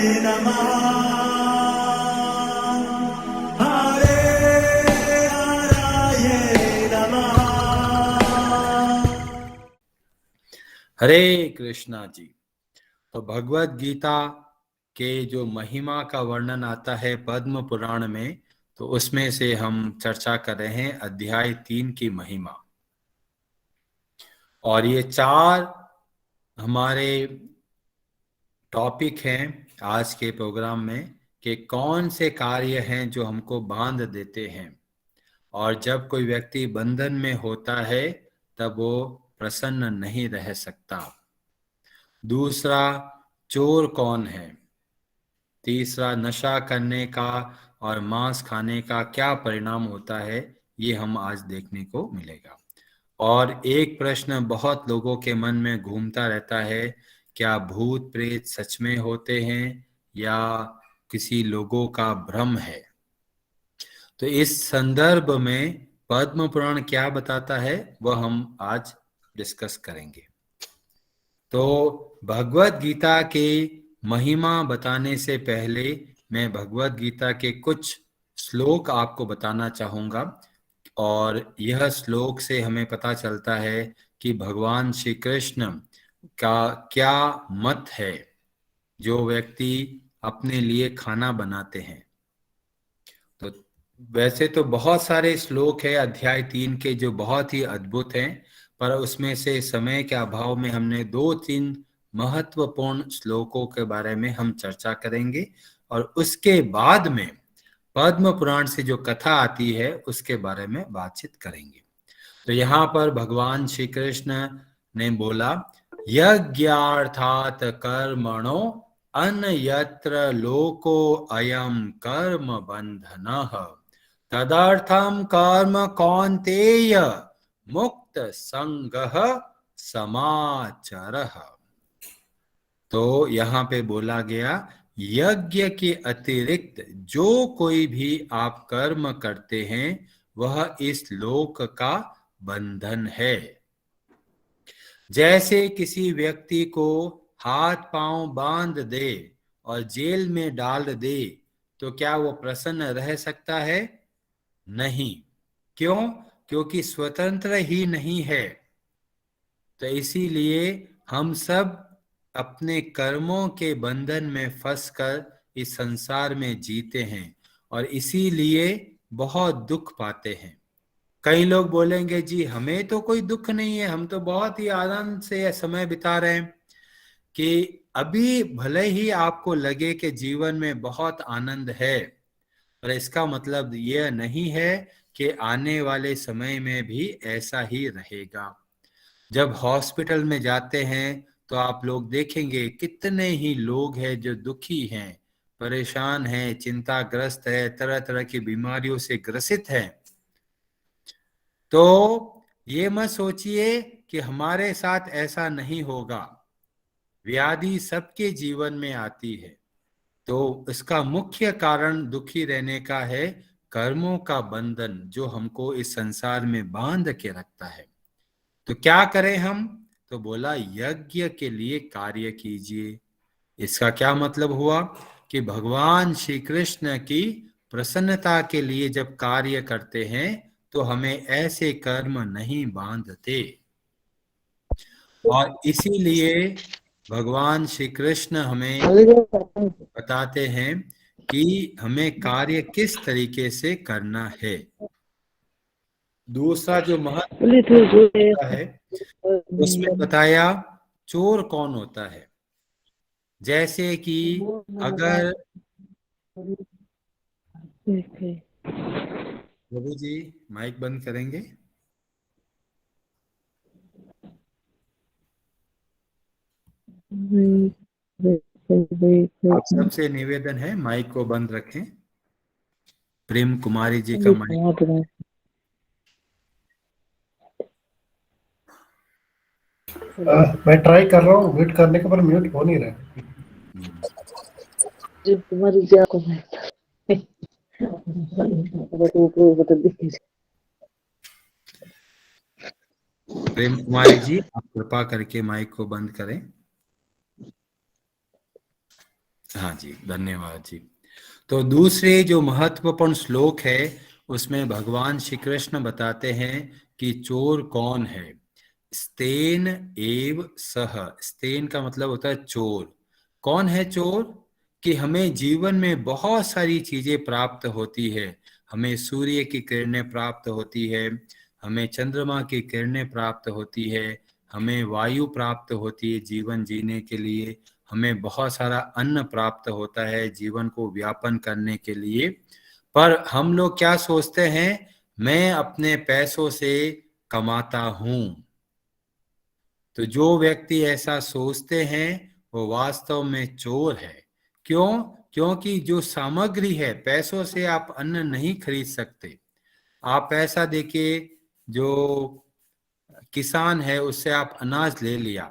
नमः हरे हराय नमः। हरे कृष्णा जी। तो भगवत गीता के जो महिमा का वर्णन आता है पद्म पुराण में, तो उसमें से हम चर्चा कर रहे हैं अध्याय 3 की महिमा। और ये 4 हमारे टॉपिक हैं आज के प्रोग्राम में कि कौन से कार्य हैं जो हमको बांध देते हैं, और जब कोई व्यक्ति बंधन में होता है तब वो प्रसन्न नहीं रह सकता। दूसरा, चोर कौन है। तीसरा, नशा करने का और मांस खाने का क्या परिणाम होता है, ये हम आज देखने को मिलेगा। और एक प्रश्न बहुत लोगों के मन में घूमता रहता है, क्या भूत प्रेत सच में होते हैं या किसी लोगों का भ्रम है। तो इस संदर्भ में पद्म पुराण क्या बताता है वह हम आज डिस्कस करेंगे। तो भगवत गीता के महिमा बताने से पहले मैं भगवत गीता के कुछ श्लोक आपको बताना चाहूंगा। और यह श्लोक से हमें पता चलता है कि भगवान श्री कृष्ण का क्या मत है जो व्यक्ति अपने लिए खाना बनाते हैं। तो वैसे तो बहुत सारे श्लोक है अध्याय 3 के जो बहुत ही अद्भुत हैं, पर उसमें से समय के अभाव में हमने 2-3 महत्वपूर्ण श्लोकों के बारे में हम चर्चा करेंगे, और उसके बाद में पद्म पुराण से जो कथा आती है उसके बारे में बातचीत करेंगे। तो यहाँ पर भगवान श्री कृष्ण ने बोला, यज्ञार्थात कर्मणो अन्यत्र लोको अयम कर्म बंधनः तदर्थम कर्म कौन्तेय मुक्त संगः समाचरः। तो यहाँ पे बोला गया, यज्ञ के अतिरिक्त जो कोई भी आप कर्म करते हैं वह इस लोक का बंधन है। जैसे किसी व्यक्ति को हाथ पांव बांध दे और जेल में डाल दे तो क्या वो प्रसन्न रह सकता है? नहीं। क्यों? क्योंकि स्वतंत्र ही नहीं है। तो इसीलिए हम सब अपने कर्मों के बंधन में फंसकर इस संसार में जीते हैं और इसीलिए बहुत दुख पाते हैं। कई लोग बोलेंगे, जी हमें तो कोई दुख नहीं है, हम तो बहुत ही आनंद से समय बिता रहे हैं। कि अभी भले ही आपको लगे कि जीवन में बहुत आनंद है, पर इसका मतलब यह नहीं है कि आने वाले समय में भी ऐसा ही रहेगा। जब हॉस्पिटल में जाते हैं तो आप लोग देखेंगे कितने ही लोग हैं जो दुखी हैं, परेशान हैं, चिंताग्रस्त है, तरह तरह की बीमारियों से ग्रसित हैं। तो ये मत सोचिए कि हमारे साथ ऐसा नहीं होगा। व्याधि सबके जीवन में आती है, तो इसका मुख्य कारण दुखी रहने का है कर्मों का बंधन जो हमको इस संसार में बांध के रखता है। तो क्या करें हम? तो बोला, यज्ञ के लिए कार्य कीजिए। इसका क्या मतलब हुआ कि भगवान श्री कृष्ण की प्रसन्नता के लिए जब कार्य करते हैं तो हमें ऐसे कर्म नहीं बांधते। और इसीलिए भगवान श्री कृष्ण हमें बताते हैं कि हमें कार्य किस तरीके से करना है। दूसरा जो महत्व है उसमें बताया चोर कौन होता है। जैसे कि अगर प्रभु जी माइक बंद करेंगे। आप सबसे निवेदन है माइक को बंद रखें। प्रेम कुमारी जी का माइक। मैं ट्राई कर रहा हूँ म्यूट करने का, पर म्यूट हो नहीं रहा। कुमारी जी आपको प्रेम कुमारी जी, आप कृपा करके माइक को बंद करें। हाँ जी, धन्यवाद जी। तो दूसरे जो महत्वपूर्ण श्लोक है उसमें भगवान श्री कृष्ण बताते हैं कि चोर कौन है। स्तेन एव सह, स्तेन का मतलब होता है चोर। कौन है चोर? कि हमें जीवन में बहुत सारी चीजें प्राप्त होती है। हमें सूर्य की किरणें प्राप्त होती है, हमें चंद्रमा की किरणें प्राप्त होती है, हमें वायु प्राप्त होती है जीवन जीने के लिए, हमें बहुत सारा अन्न प्राप्त होता है जीवन को व्यापन करने के लिए। पर हम लोग क्या सोचते हैं? मैं अपने पैसों से कमाता हूं। तो जो व्यक्ति ऐसा सोचते हैं वो वास्तव में चोर है। क्यों? क्योंकि जो सामग्री है, पैसों से आप अन्न नहीं खरीद सकते। आप पैसा देके जो किसान है उससे आप अनाज ले लिया,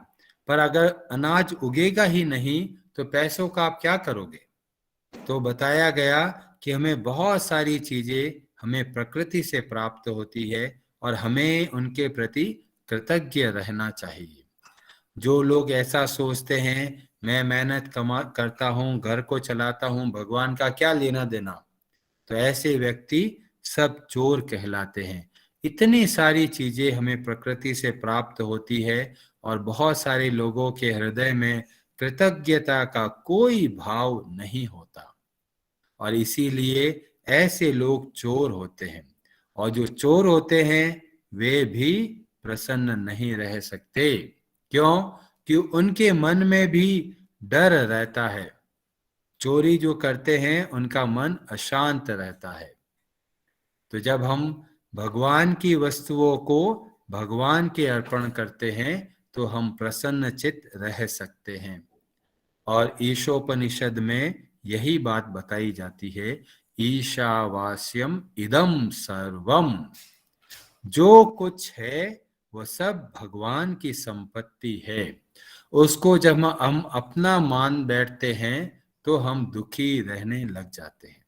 पर अगर अनाज उगेगा ही नहीं तो पैसों का आप क्या करोगे? तो बताया गया कि हमें बहुत सारी चीजें हमें प्रकृति से प्राप्त होती है और हमें उनके प्रति कृतज्ञ रहना चाहिए। जो लोग ऐसा सोचते हैं मैं मेहनत कमा करता हूँ, घर को चलाता हूँ, भगवान का क्या लेना देना, तो ऐसे व्यक्ति सब चोर कहलाते हैं। इतनी सारी चीजें हमें प्रकृति से प्राप्त होती है और बहुत सारे लोगों के हृदय में कृतज्ञता का कोई भाव नहीं होता और इसीलिए ऐसे लोग चोर होते हैं। और जो चोर होते हैं वे भी प्रसन्न नहीं रह सकते। क्यों? कि उनके मन में भी डर रहता है। चोरी जो करते हैं उनका मन अशांत रहता है। तो जब हम भगवान की वस्तुओं को भगवान के अर्पण करते हैं तो हम प्रसन्न चित्त रह सकते हैं। और ईशोपनिषद में यही बात बताई जाती है, ईशावास्यम इदम सर्वम। जो कुछ है वो सब भगवान की संपत्ति है। उसको जब हम अपना मान बैठते हैं तो हम दुखी रहने लग जाते हैं।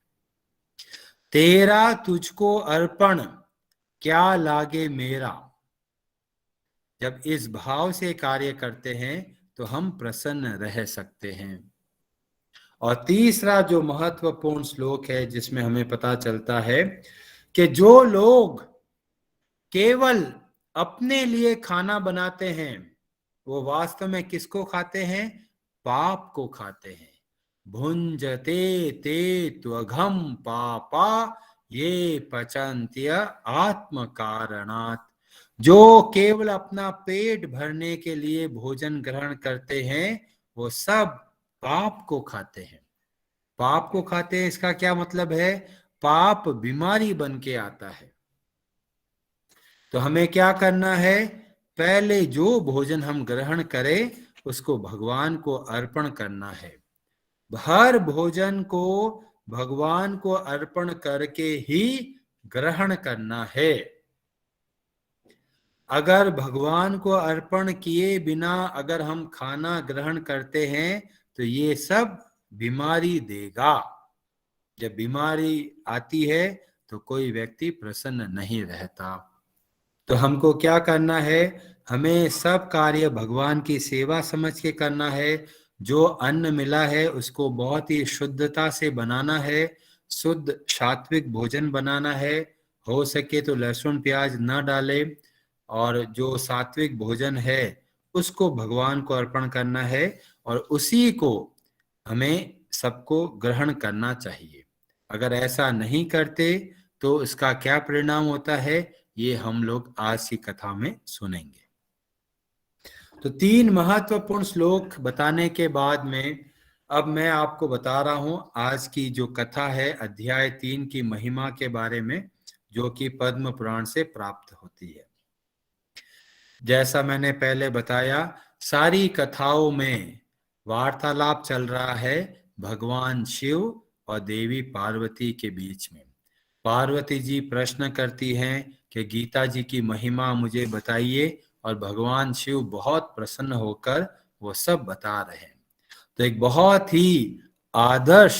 तेरा तुझको अर्पण क्या लागे मेरा, जब इस भाव से कार्य करते हैं तो हम प्रसन्न रह सकते हैं। और तीसरा जो महत्वपूर्ण श्लोक है जिसमें हमें पता चलता है कि जो लोग केवल अपने लिए खाना बनाते हैं वो वास्तव में किसको खाते हैं? पाप को खाते हैं। भुंजते ते त्वघम पापा ये पचन्त्य आत्म कारणात्। जो केवल अपना पेट भरने के लिए भोजन ग्रहण करते हैं वो सब पाप को खाते हैं। पाप को खाते हैं इसका क्या मतलब है? पाप बीमारी बन के आता है। तो हमें क्या करना है? पहले जो भोजन हम ग्रहण करें उसको भगवान को अर्पण करना है। हर भोजन को भगवान को अर्पण करके ही ग्रहण करना है। अगर भगवान को अर्पण किए बिना अगर हम खाना ग्रहण करते हैं तो ये सब बीमारी देगा। जब बीमारी आती है तो कोई व्यक्ति प्रसन्न नहीं रहता। तो हमको क्या करना है? हमें सब कार्य भगवान की सेवा समझ के करना है। जो अन्न मिला है उसको बहुत ही शुद्धता से बनाना है, शुद्ध सात्विक भोजन बनाना है। हो सके तो लहसुन प्याज न डाले और जो सात्विक भोजन है उसको भगवान को अर्पण करना है और उसी को हमें सबको ग्रहण करना चाहिए। अगर ऐसा नहीं करते तो इसका क्या परिणाम होता है ये हम लोग आज की कथा में सुनेंगे। तो 3 महत्वपूर्ण श्लोक बताने के बाद में अब मैं आपको बता रहा हूं आज की जो कथा है अध्याय 3 की महिमा के बारे में, जो कि पद्म पुराण से प्राप्त होती है। जैसा मैंने पहले बताया, सारी कथाओं में वार्तालाप चल रहा है भगवान शिव और देवी पार्वती के बीच में। पार्वती जी प्रश्न करती हैं कि गीता जी की महिमा मुझे बताइए और भगवान शिव बहुत प्रसन्न होकर वो सब बता रहे हैं। तो एक बहुत ही आदर्श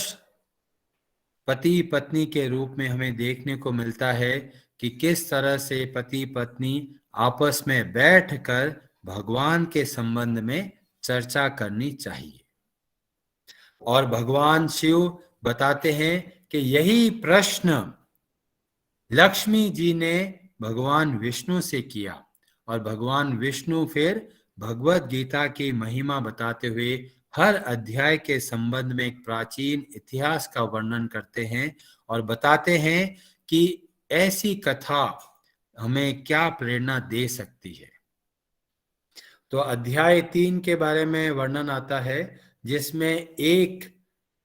पति पत्नी के रूप में हमें देखने को मिलता है कि किस तरह से पति पत्नी आपस में बैठकर भगवान के संबंध में चर्चा करनी चाहिए। और भगवान शिव बताते हैं कि यही प्रश्न लक्ष्मी जी ने भगवान विष्णु से किया, और भगवान विष्णु फिर भगवत गीता की महिमा बताते हुए हर अध्याय के संबंध में एक प्राचीन इतिहास का वर्णन करते हैं और बताते हैं कि ऐसी कथा हमें क्या प्रेरणा दे सकती है। तो अध्याय 3 के बारे में वर्णन आता है, जिसमें एक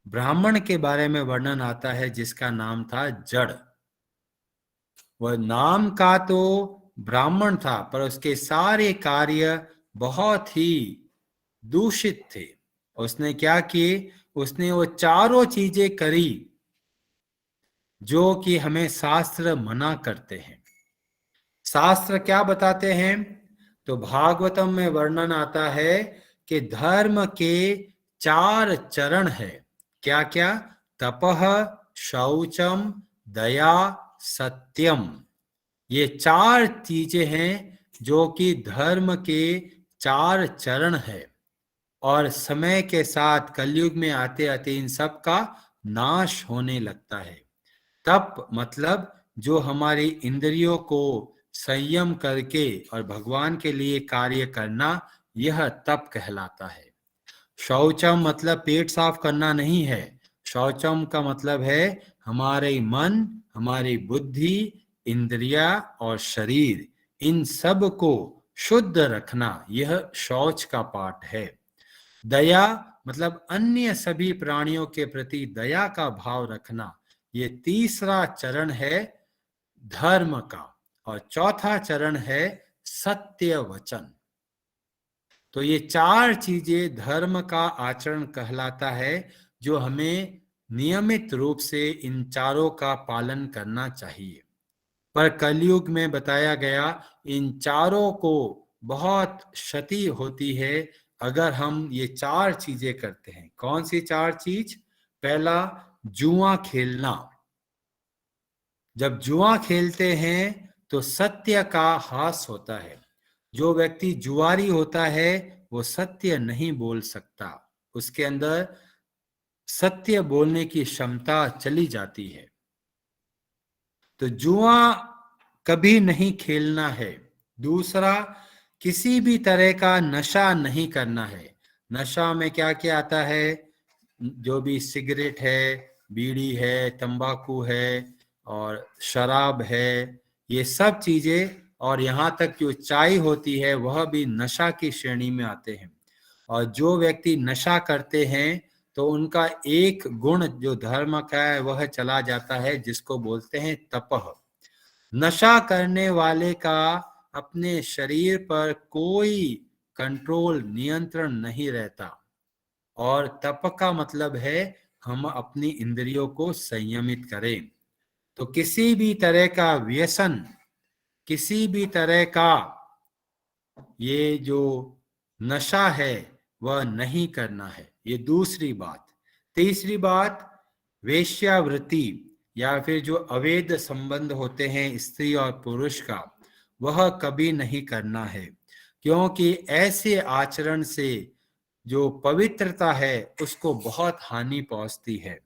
ब्राह्मण के बारे में वर्णन आता है जिसका नाम था जड़। वह नाम का तो ब्राह्मण था, पर उसके सारे कार्य बहुत ही दूषित थे। उसने क्या किए? उसने वो चारों चीजें करी जो कि हमें शास्त्र मना करते हैं। शास्त्र क्या बताते हैं? तो भागवतम में वर्णन आता है कि धर्म के 4 चरण है। क्या क्या? तपः, शौचम, दया, सत्यम। ये 4 चीजें हैं जो कि धर्म के 4 चरण है, और समय के साथ कलयुग में आते आते इन सब का नाश होने लगता है। तप मतलब जो हमारी इंद्रियों को संयम करके और भगवान के लिए कार्य करना, यह तप कहलाता है। शौचम मतलब पेट साफ करना नहीं है। शौचम का मतलब है हमारे मन, हमारी बुद्धि, इंद्रिया और शरीर, इन सब को शुद्ध रखना, यह शौच का पाठ है। दया मतलब अन्य सभी प्राणियों के प्रति दया का भाव रखना, ये तीसरा चरण है धर्म का। और चौथा चरण है सत्य वचन। तो ये 4 चीजें धर्म का आचरण कहलाता है, जो हमें नियमित रूप से इन चारों का पालन करना चाहिए। पर कलयुग में बताया गया, इन चारों को बहुत क्षति होती है अगर हम ये 4 चीजें करते हैं। कौन सी 4 चीज? पहला, जुआ खेलना। जब जुआ खेलते हैं तो सत्य का हास होता है। जो व्यक्ति जुआरी होता है वो सत्य नहीं बोल सकता, उसके अंदर सत्य बोलने की क्षमता चली जाती है। तो जुआ कभी नहीं खेलना है। दूसरा, किसी भी तरह का नशा नहीं करना है। नशा में क्या क्या आता है? जो भी सिगरेट है, बीड़ी है, तंबाकू है और शराब है, ये सब चीजें, और यहाँ तक जो चाय होती है वह भी नशा की श्रेणी में आते हैं। और जो व्यक्ति नशा करते हैं तो उनका एक गुण जो धर्म का है वह चला जाता है, जिसको बोलते हैं तपह। नशा करने वाले का अपने शरीर पर कोई कंट्रोल, नियंत्रण नहीं रहता। और तप का मतलब है हम अपनी इंद्रियों को संयमित करें। तो किसी भी तरह का व्यसन, किसी भी तरह का ये जो नशा है वह नहीं करना है, ये दूसरी बात। तीसरी बात, वेश्यावृत्ति या फिर जो अवैध संबंध होते हैं स्त्री और पुरुष का, वह कभी नहीं करना है, क्योंकि ऐसे आचरण से जो पवित्रता है उसको बहुत हानि पहुंचती है।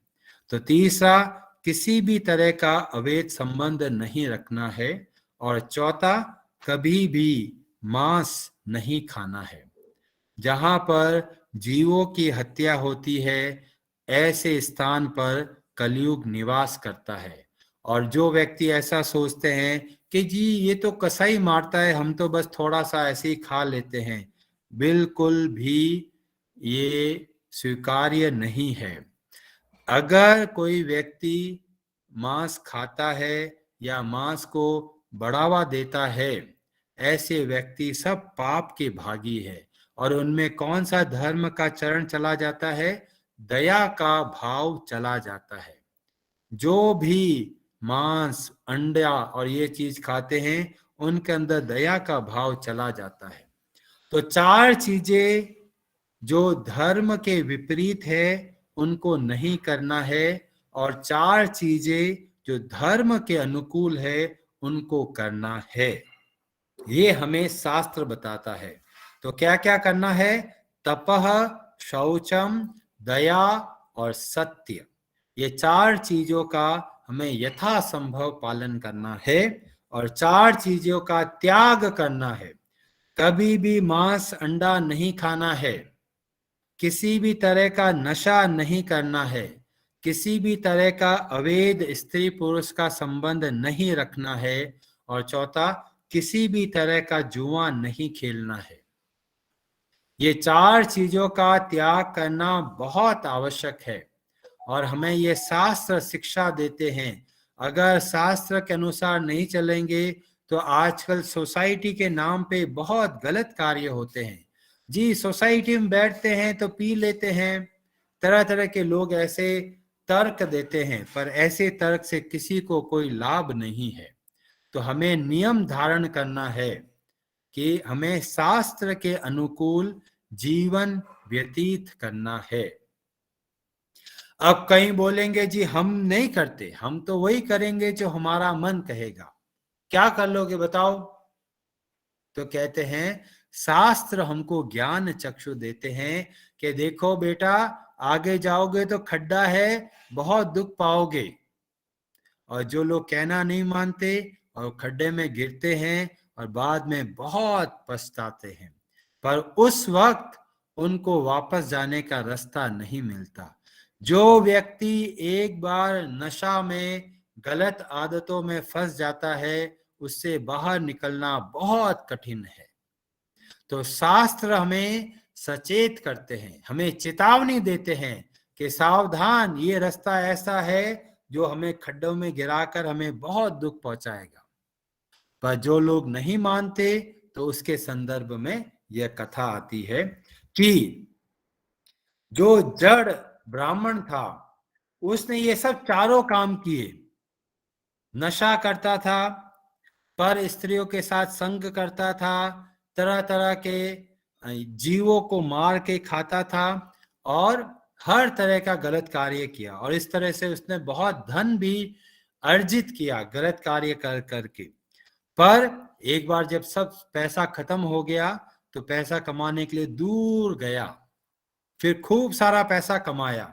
तो तीसरा, किसी भी तरह का अवैध संबंध नहीं रखना है। और चौथा, कभी भी मांस नहीं खाना है। जहां पर जीवों की हत्या होती है, ऐसे स्थान पर कलयुग निवास करता है। और जो व्यक्ति ऐसा सोचते हैं कि जी ये तो कसाई मारता है, हम तो बस थोड़ा सा ऐसे ही खा लेते हैं, बिल्कुल भी ये स्वीकार्य नहीं है। अगर कोई व्यक्ति मांस खाता है या मांस को बढ़ावा देता है, ऐसे व्यक्ति सब पाप के भागी है। और उनमें कौन सा धर्म का चरण चला जाता है? दया का भाव चला जाता है। जो भी मांस, अंडा और ये चीज खाते हैं, उनके अंदर दया का भाव चला जाता है। तो 4 चीजें जो धर्म के विपरीत है उनको नहीं करना है, और 4 चीजें जो धर्म के अनुकूल है उनको करना है। ये हमें शास्त्र बताता है। तो क्या क्या करना है? तपः, शौचम, दया, और सत्य, ये 4 चीजों का हमें यथासंभव पालन करना है और 4 चीजों का त्याग करना है। कभी भी मांस अंडा नहीं खाना है, किसी भी तरह का नशा नहीं करना है, किसी भी तरह का अवैध स्त्री पुरुष का संबंध नहीं रखना है और चौथा, किसी भी तरह का जुआ नहीं खेलना है। ये 4 चीजों का त्याग करना बहुत आवश्यक है और हमें ये शास्त्र शिक्षा देते हैं। अगर शास्त्र के अनुसार नहीं चलेंगे तो आजकल सोसाइटी के नाम पे बहुत गलत कार्य होते हैं। जी, सोसाइटी में बैठते हैं तो पी लेते हैं, तरह तरह के लोग ऐसे तर्क देते हैं, पर ऐसे तर्क से किसी को कोई लाभ नहीं है। तो हमें नियम धारण करना है कि हमें शास्त्र के अनुकूल जीवन व्यतीत करना है। अब कहीं बोलेंगे जी हम नहीं करते, हम तो वही करेंगे जो हमारा मन कहेगा। क्या कर लोगे बताओ? तो कहते हैं शास्त्र हमको ज्ञान चक्षु देते हैं कि देखो बेटा, आगे जाओगे तो खड्डा है, बहुत दुख पाओगे। और जो लोग कहना नहीं मानते और खड्डे में गिरते हैं और बाद में बहुत पछताते हैं, पर उस वक्त उनको वापस जाने का रास्ता नहीं मिलता। जो व्यक्ति एक बार नशा में, गलत आदतों में फंस जाता है, उससे बाहर निकलना बहुत कठिन है। तो शास्त्र हमें सचेत करते हैं, हमें चेतावनी देते हैं कि सावधान, ये रास्ता ऐसा है जो हमें खड्डों में गिराकर हमें बहुत दुख पहुंचाएगा। पर जो लोग नहीं मानते तो उसके संदर्भ में यह कथा आती है कि जो जड़ ब्राह्मण था उसने ये सब चारों काम किए। नशा करता था, पर स्त्रियों के साथ संग करता था, तरह तरह के जीवों को मार के खाता था और हर तरह का गलत कार्य किया। और इस तरह से उसने बहुत धन भी अर्जित किया गलत कार्य कर करके। पर एक बार जब सब पैसा खत्म हो गया तो पैसा कमाने के लिए दूर गया, फिर खूब सारा पैसा कमाया।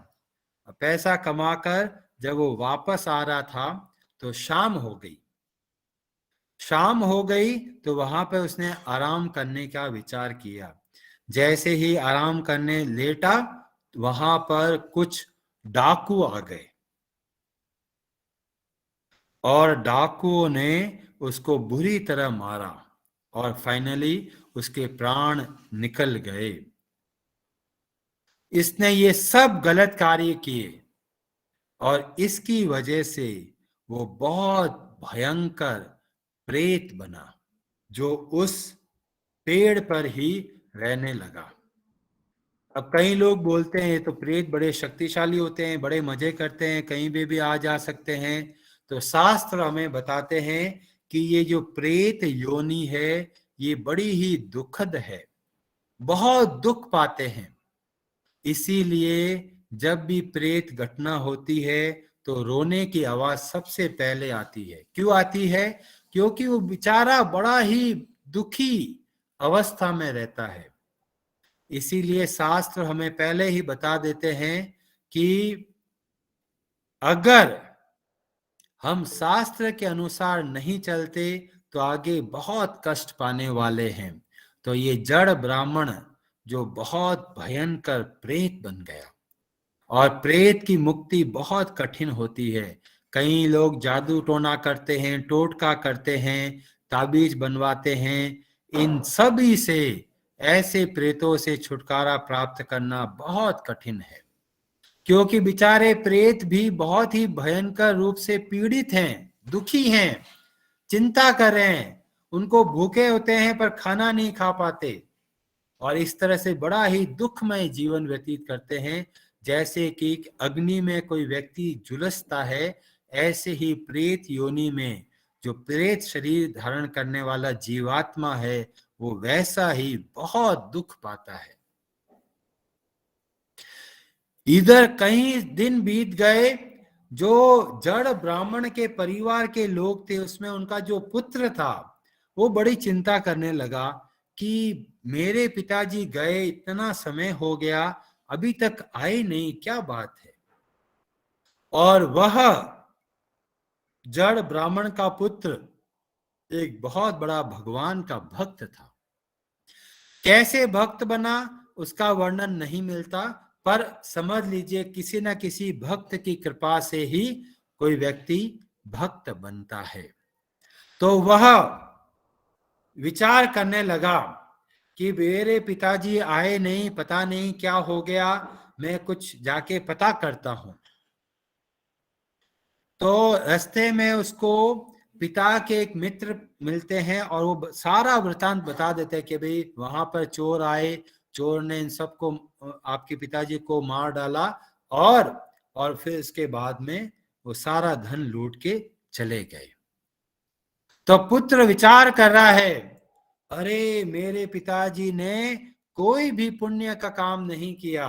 पैसा कमाकर जब वो वापस आ रहा था तो शाम हो गई। शाम हो गई तो वहां पे उसने आराम करने का विचार किया। जैसे ही आराम करने लेटा, वहां पर कुछ डाकू आ गए और डाकुओं ने उसको बुरी तरह मारा और फाइनली उसके प्राण निकल गए। इसने ये सब गलत कार्य किए और इसकी वजह से वो बहुत भयंकर प्रेत बना, जो उस पेड़ पर ही रहने लगा। अब कई लोग बोलते हैं तो प्रेत बड़े शक्तिशाली होते हैं, बड़े मजे करते हैं, कहीं भी आ जा सकते हैं। तो शास्त्र हमें बताते हैं कि ये जो प्रेत योनि है ये बड़ी ही दुखद है, बहुत दुख पाते हैं। इसीलिए जब भी प्रेत घटना होती है तो रोने की आवाज सबसे पहले आती है। क्यों आती है? क्योंकि वो बेचारा बड़ा ही दुखी अवस्था में रहता है। इसीलिए शास्त्र हमें पहले ही बता देते हैं कि अगर हम शास्त्र के अनुसार नहीं चलते तो आगे बहुत कष्ट पाने वाले हैं। तो ये जड़ ब्राह्मण जो बहुत भयंकर प्रेत बन गया, और प्रेत की मुक्ति बहुत कठिन होती है। कई लोग जादू टोना करते हैं, टोटका करते हैं, ताबीज बनवाते हैं। इन सभी से, ऐसे प्रेतों से छुटकारा प्राप्त करना बहुत कठिन है, क्योंकि बेचारे प्रेत भी बहुत ही भयंकर रूप से पीड़ित हैं, दुखी हैं, चिंता कर रहे हैं, उनको भूखे होते हैं पर खाना नहीं खा पाते और इस तरह से बड़ा ही दुखमय जीवन व्यतीत करते हैं। जैसे कि अग्नि में कोई व्यक्ति झुलसता है, ऐसे ही प्रेत योनि में जो प्रेत शरीर धारण करने वाला जीवात्मा है वो वैसा ही बहुत दुख पाता है। इधर कई दिन बीत गए, जो जड़ ब्राह्मण के परिवार के लोग थे उसमें उनका जो पुत्र था वो बड़ी चिंता करने लगा कि मेरे पिताजी गए, इतना समय हो गया, अभी तक आए नहीं, क्या बात है। और वह जड़ ब्राह्मण का पुत्र एक बहुत बड़ा भगवान का भक्त था। कैसे भक्त बना उसका वर्णन नहीं मिलता, पर समझ लीजिए किसी न किसी भक्त की कृपा से ही कोई व्यक्ति भक्त बनता है। तो वह विचार करने लगा कि मेरे पिताजी आए नहीं, पता नहीं क्या हो गया, मैं कुछ जाके पता करता हूं। तो रास्ते में उसको पिता के एक मित्र मिलते हैं और वो सारा वृतांत बता देते हैं कि भाई वहां पर चोर आए, चोर ने इन सबको, आपके पिताजी को मार डाला, और फिर इसके बाद में वो सारा धन लूट के चले गए। तो पुत्र विचार कर रहा है, अरे मेरे पिताजी ने कोई भी पुण्य का काम नहीं किया,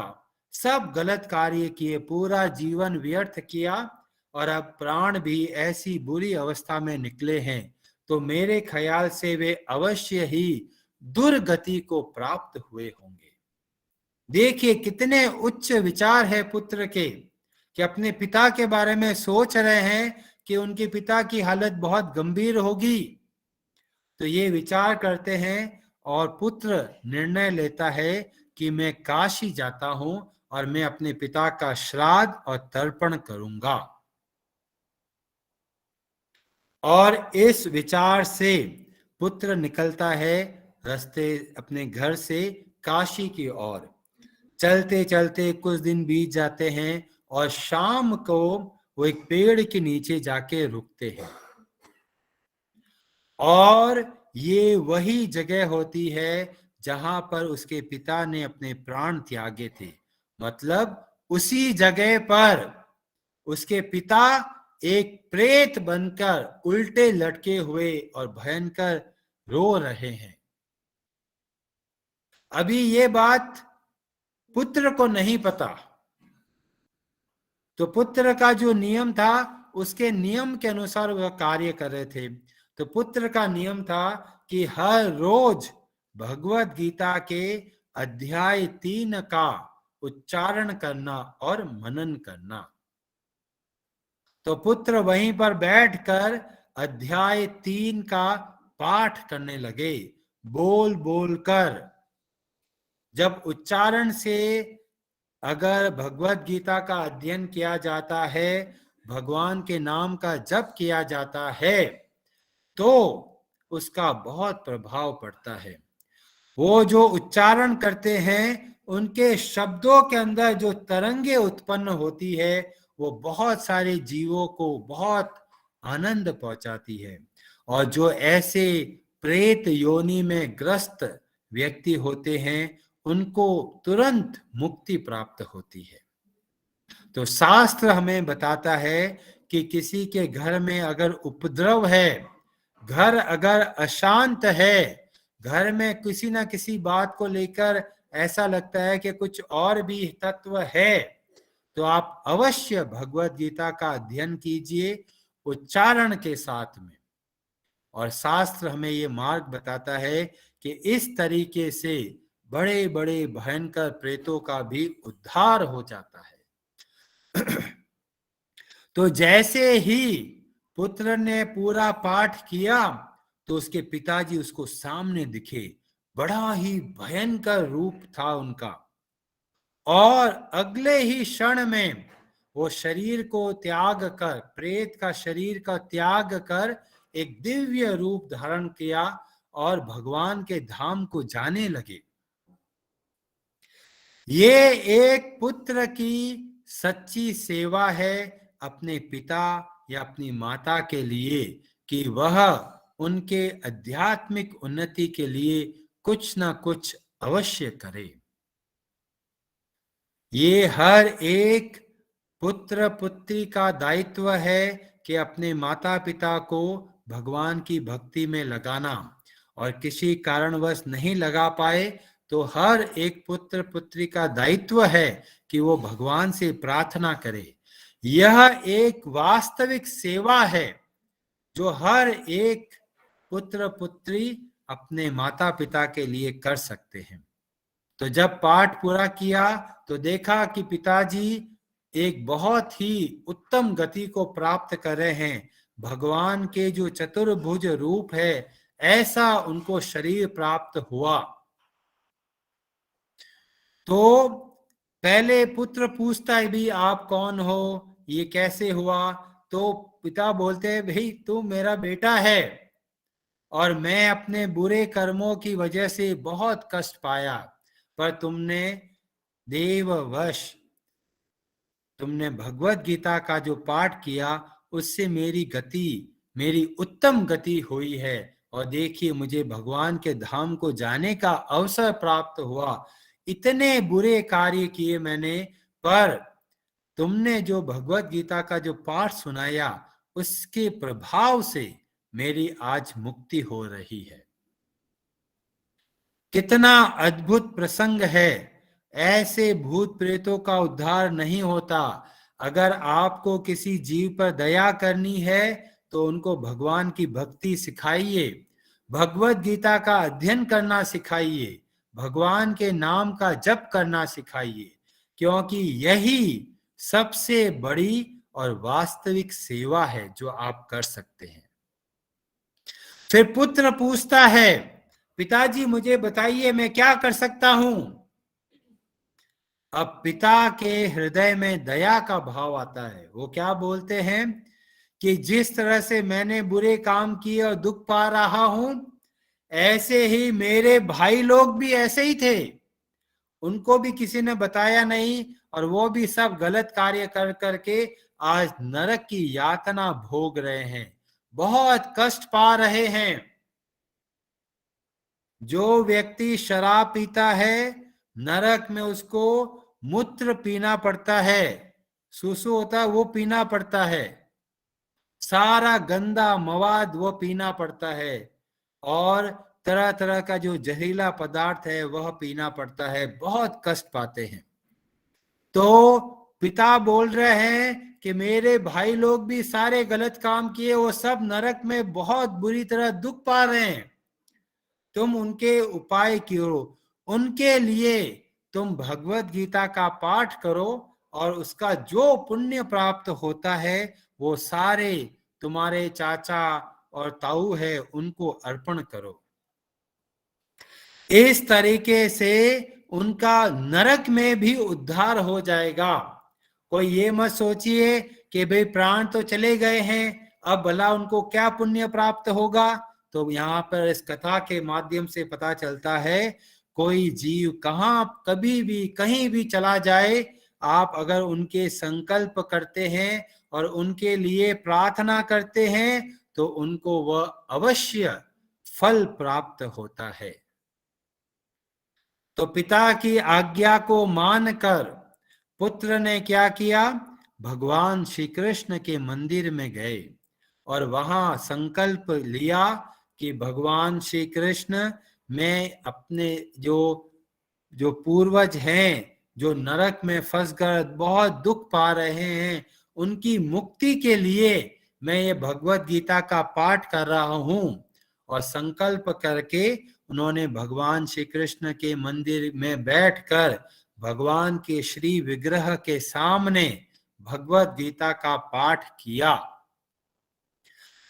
सब गलत कार्य किए, पूरा जीवन व्यर्थ किया, और अब प्राण भी ऐसी बुरी अवस्था में निकले हैं, तो मेरे ख्याल से वे अवश्य ही दुर्गति को प्राप्त हुए होंगे। देखिए कितने उच्च विचार है पुत्र के, कि अपने पिता के बारे में सोच रहे हैं कि उनके पिता की हालत बहुत गंभीर होगी। तो ये विचार करते हैं और पुत्र निर्णय लेता है कि मैं काशी जाता हूं और मैं अपने पिता का श्राद्ध और तर्पण करूंगा। और इस विचार से पुत्र निकलता है रास्ते अपने घर से काशी की ओर। चलते चलते कुछ दिन बीत जाते हैं और शाम को वो एक पेड़ के नीचे जाके रुकते हैं, और ये वही जगह होती है जहां पर उसके पिता ने अपने प्राण त्यागे थे। मतलब उसी जगह पर उसके पिता एक प्रेत बनकर उल्टे लटके हुए और भयंकर रो रहे हैं। अभी ये बात पुत्र को नहीं पता, तो पुत्र का जो नियम था उसके नियम के अनुसार वह कार्य कर रहे थे। तो पुत्र का नियम था कि हर रोज भगवत गीता के अध्याय 3 का उच्चारण करना और मनन करना। तो पुत्र वहीं पर बैठकर अध्याय 3 का पाठ करने लगे, बोल बोल कर। जब उच्चारण से अगर भगवत गीता का अध्ययन किया जाता है, भगवान के नाम का जप किया जाता है, तो उसका बहुत प्रभाव पड़ता है। वो जो उच्चारण करते हैं उनके शब्दों के अंदर जो तरंगे उत्पन्न होती है वो बहुत सारे जीवों को बहुत आनंद पहुंचाती है। और जो ऐसे प्रेत योनि में ग्रस्त व्यक्ति होते हैं उनको तुरंत मुक्ति प्राप्त होती है। तो शास्त्र हमें बताता है कि किसी के घर में अगर उपद्रव है, घर अगर अशांत है, घर में किसी ना किसी बात को लेकर ऐसा लगता है कि कुछ और भी तत्व है, तो आप अवश्य भगवत गीता का अध्ययन कीजिए उच्चारण के साथ में। और शास्त्र हमें ये मार्ग बताता है कि इस तरीके से बड़े बड़े भयंकर प्रेतों का भी उद्धार हो जाता है। तो जैसे ही पुत्र ने पूरा पाठ किया तो उसके पिताजी उसको सामने दिखे, बड़ा ही भयंकर रूप था उनका, और अगले ही क्षण में वो शरीर को त्याग कर, प्रेत का शरीर का त्याग कर एक दिव्य रूप धारण किया और भगवान के धाम को जाने लगे। ये एक पुत्र की सच्ची सेवा है अपने पिता या अपनी माता के लिए, कि वह उनके आध्यात्मिक उन्नति के लिए कुछ ना कुछ अवश्य करे। ये हर एक पुत्र पुत्री का दायित्व है कि अपने माता पिता को भगवान की भक्ति में लगाना, और किसी कारणवश नहीं लगा पाए तो हर एक पुत्र पुत्री का दायित्व है कि वो भगवान से प्रार्थना करे। यह एक वास्तविक सेवा है जो हर एक पुत्र पुत्री अपने माता पिता के लिए कर सकते हैं। तो जब पाठ पूरा किया तो देखा कि पिताजी एक बहुत ही उत्तम गति को प्राप्त कर रहे हैं। भगवान के जो चतुर्भुज रूप है ऐसा उनको शरीर प्राप्त हुआ। तो पहले पुत्र पूछता है भी आप कौन हो, ये कैसे हुआ। तो पिता बोलते हैं भाई तू मेरा बेटा है और मैं अपने बुरे कर्मों की वजह से बहुत कष्ट पाया, पर तुमने देववश तुमने भगवत गीता का जो पाठ किया उससे मेरी उत्तम गति हुई है। और देखिए मुझे भगवान के धाम को जाने का अवसर प्राप्त हुआ। इतने बुरे कार्य किए मैंने, पर तुमने जो भगवत गीता का जो पाठ सुनाया उसके प्रभाव से मेरी आज मुक्ति हो रही है। कितना अद्भुत प्रसंग है। ऐसे भूत प्रेतों का उद्धार नहीं होता। अगर आपको किसी जीव पर दया करनी है तो उनको भगवान की भक्ति सिखाइए, भगवत गीता का अध्ययन करना सिखाइए, भगवान के नाम का जप करना सिखाइए, क्योंकि यही सबसे बड़ी और वास्तविक सेवा है जो आप कर सकते हैं। फिर पुत्र पूछता है पिताजी मुझे बताइए मैं क्या कर सकता हूं। अब पिता के हृदय में दया का भाव आता है। वो क्या बोलते हैं कि जिस तरह से मैंने बुरे काम किए और दुख पा रहा हूं, ऐसे ही मेरे भाई लोग भी ऐसे ही थे। उनको भी किसी ने बताया नहीं और वो भी सब गलत कार्य कर करके आज नरक की यातना भोग रहे हैं, बहुत कष्ट पा रहे हैं। जो व्यक्ति शराब पीता है नरक में उसको मूत्र पीना पड़ता है, सुसु होता है वो पीना पड़ता है, सारा गंदा मवाद वो पीना पड़ता है और तरह तरह का जो जहरीला पदार्थ है वह पीना पड़ता है, बहुत कष्ट पाते हैं। तो पिता बोल रहे हैं कि मेरे भाई लोग भी सारे गलत काम किए, वो सब नरक में बहुत बुरी तरह दुख पा रहे हैं। तुम उनके उपाय करो, उनके लिए तुम भगवत गीता का पाठ करो और उसका जो पुण्य प्राप्त होता है वो सारे तुम्हारे चाचा और ताऊ है उनको अर्पण करो। इस तरीके से उनका नरक में भी उद्धार हो जाएगा। कोई ये मत सोचिए कि भाई प्राण तो चले गए हैं, अब भला उनको क्या पुण्य प्राप्त होगा। तो यहाँ पर इस कथा के माध्यम से पता चलता है कोई जीव कहाँ कभी भी कहीं भी चला जाए, आप अगर उनके संकल्प करते हैं और उनके लिए प्रार्थना करते हैं तो उनको वह अवश्य फल प्राप्त होता है। तो पिता की आज्ञा को मानकर पुत्र ने क्या किया, भगवान श्री कृष्ण के मंदिर में गए और वहां संकल्प लिया कि भगवान श्री कृष्ण मैं अपने जो पूर्वज हैं जो नरक में फंस कर बहुत दुख पा रहे हैं उनकी मुक्ति के लिए मैं ये भगवत गीता का पाठ कर रहा हूं। और संकल्प करके उन्होंने भगवान श्री कृष्ण के मंदिर में बैठकर भगवान के श्री विग्रह के सामने भगवत गीता का पाठ किया।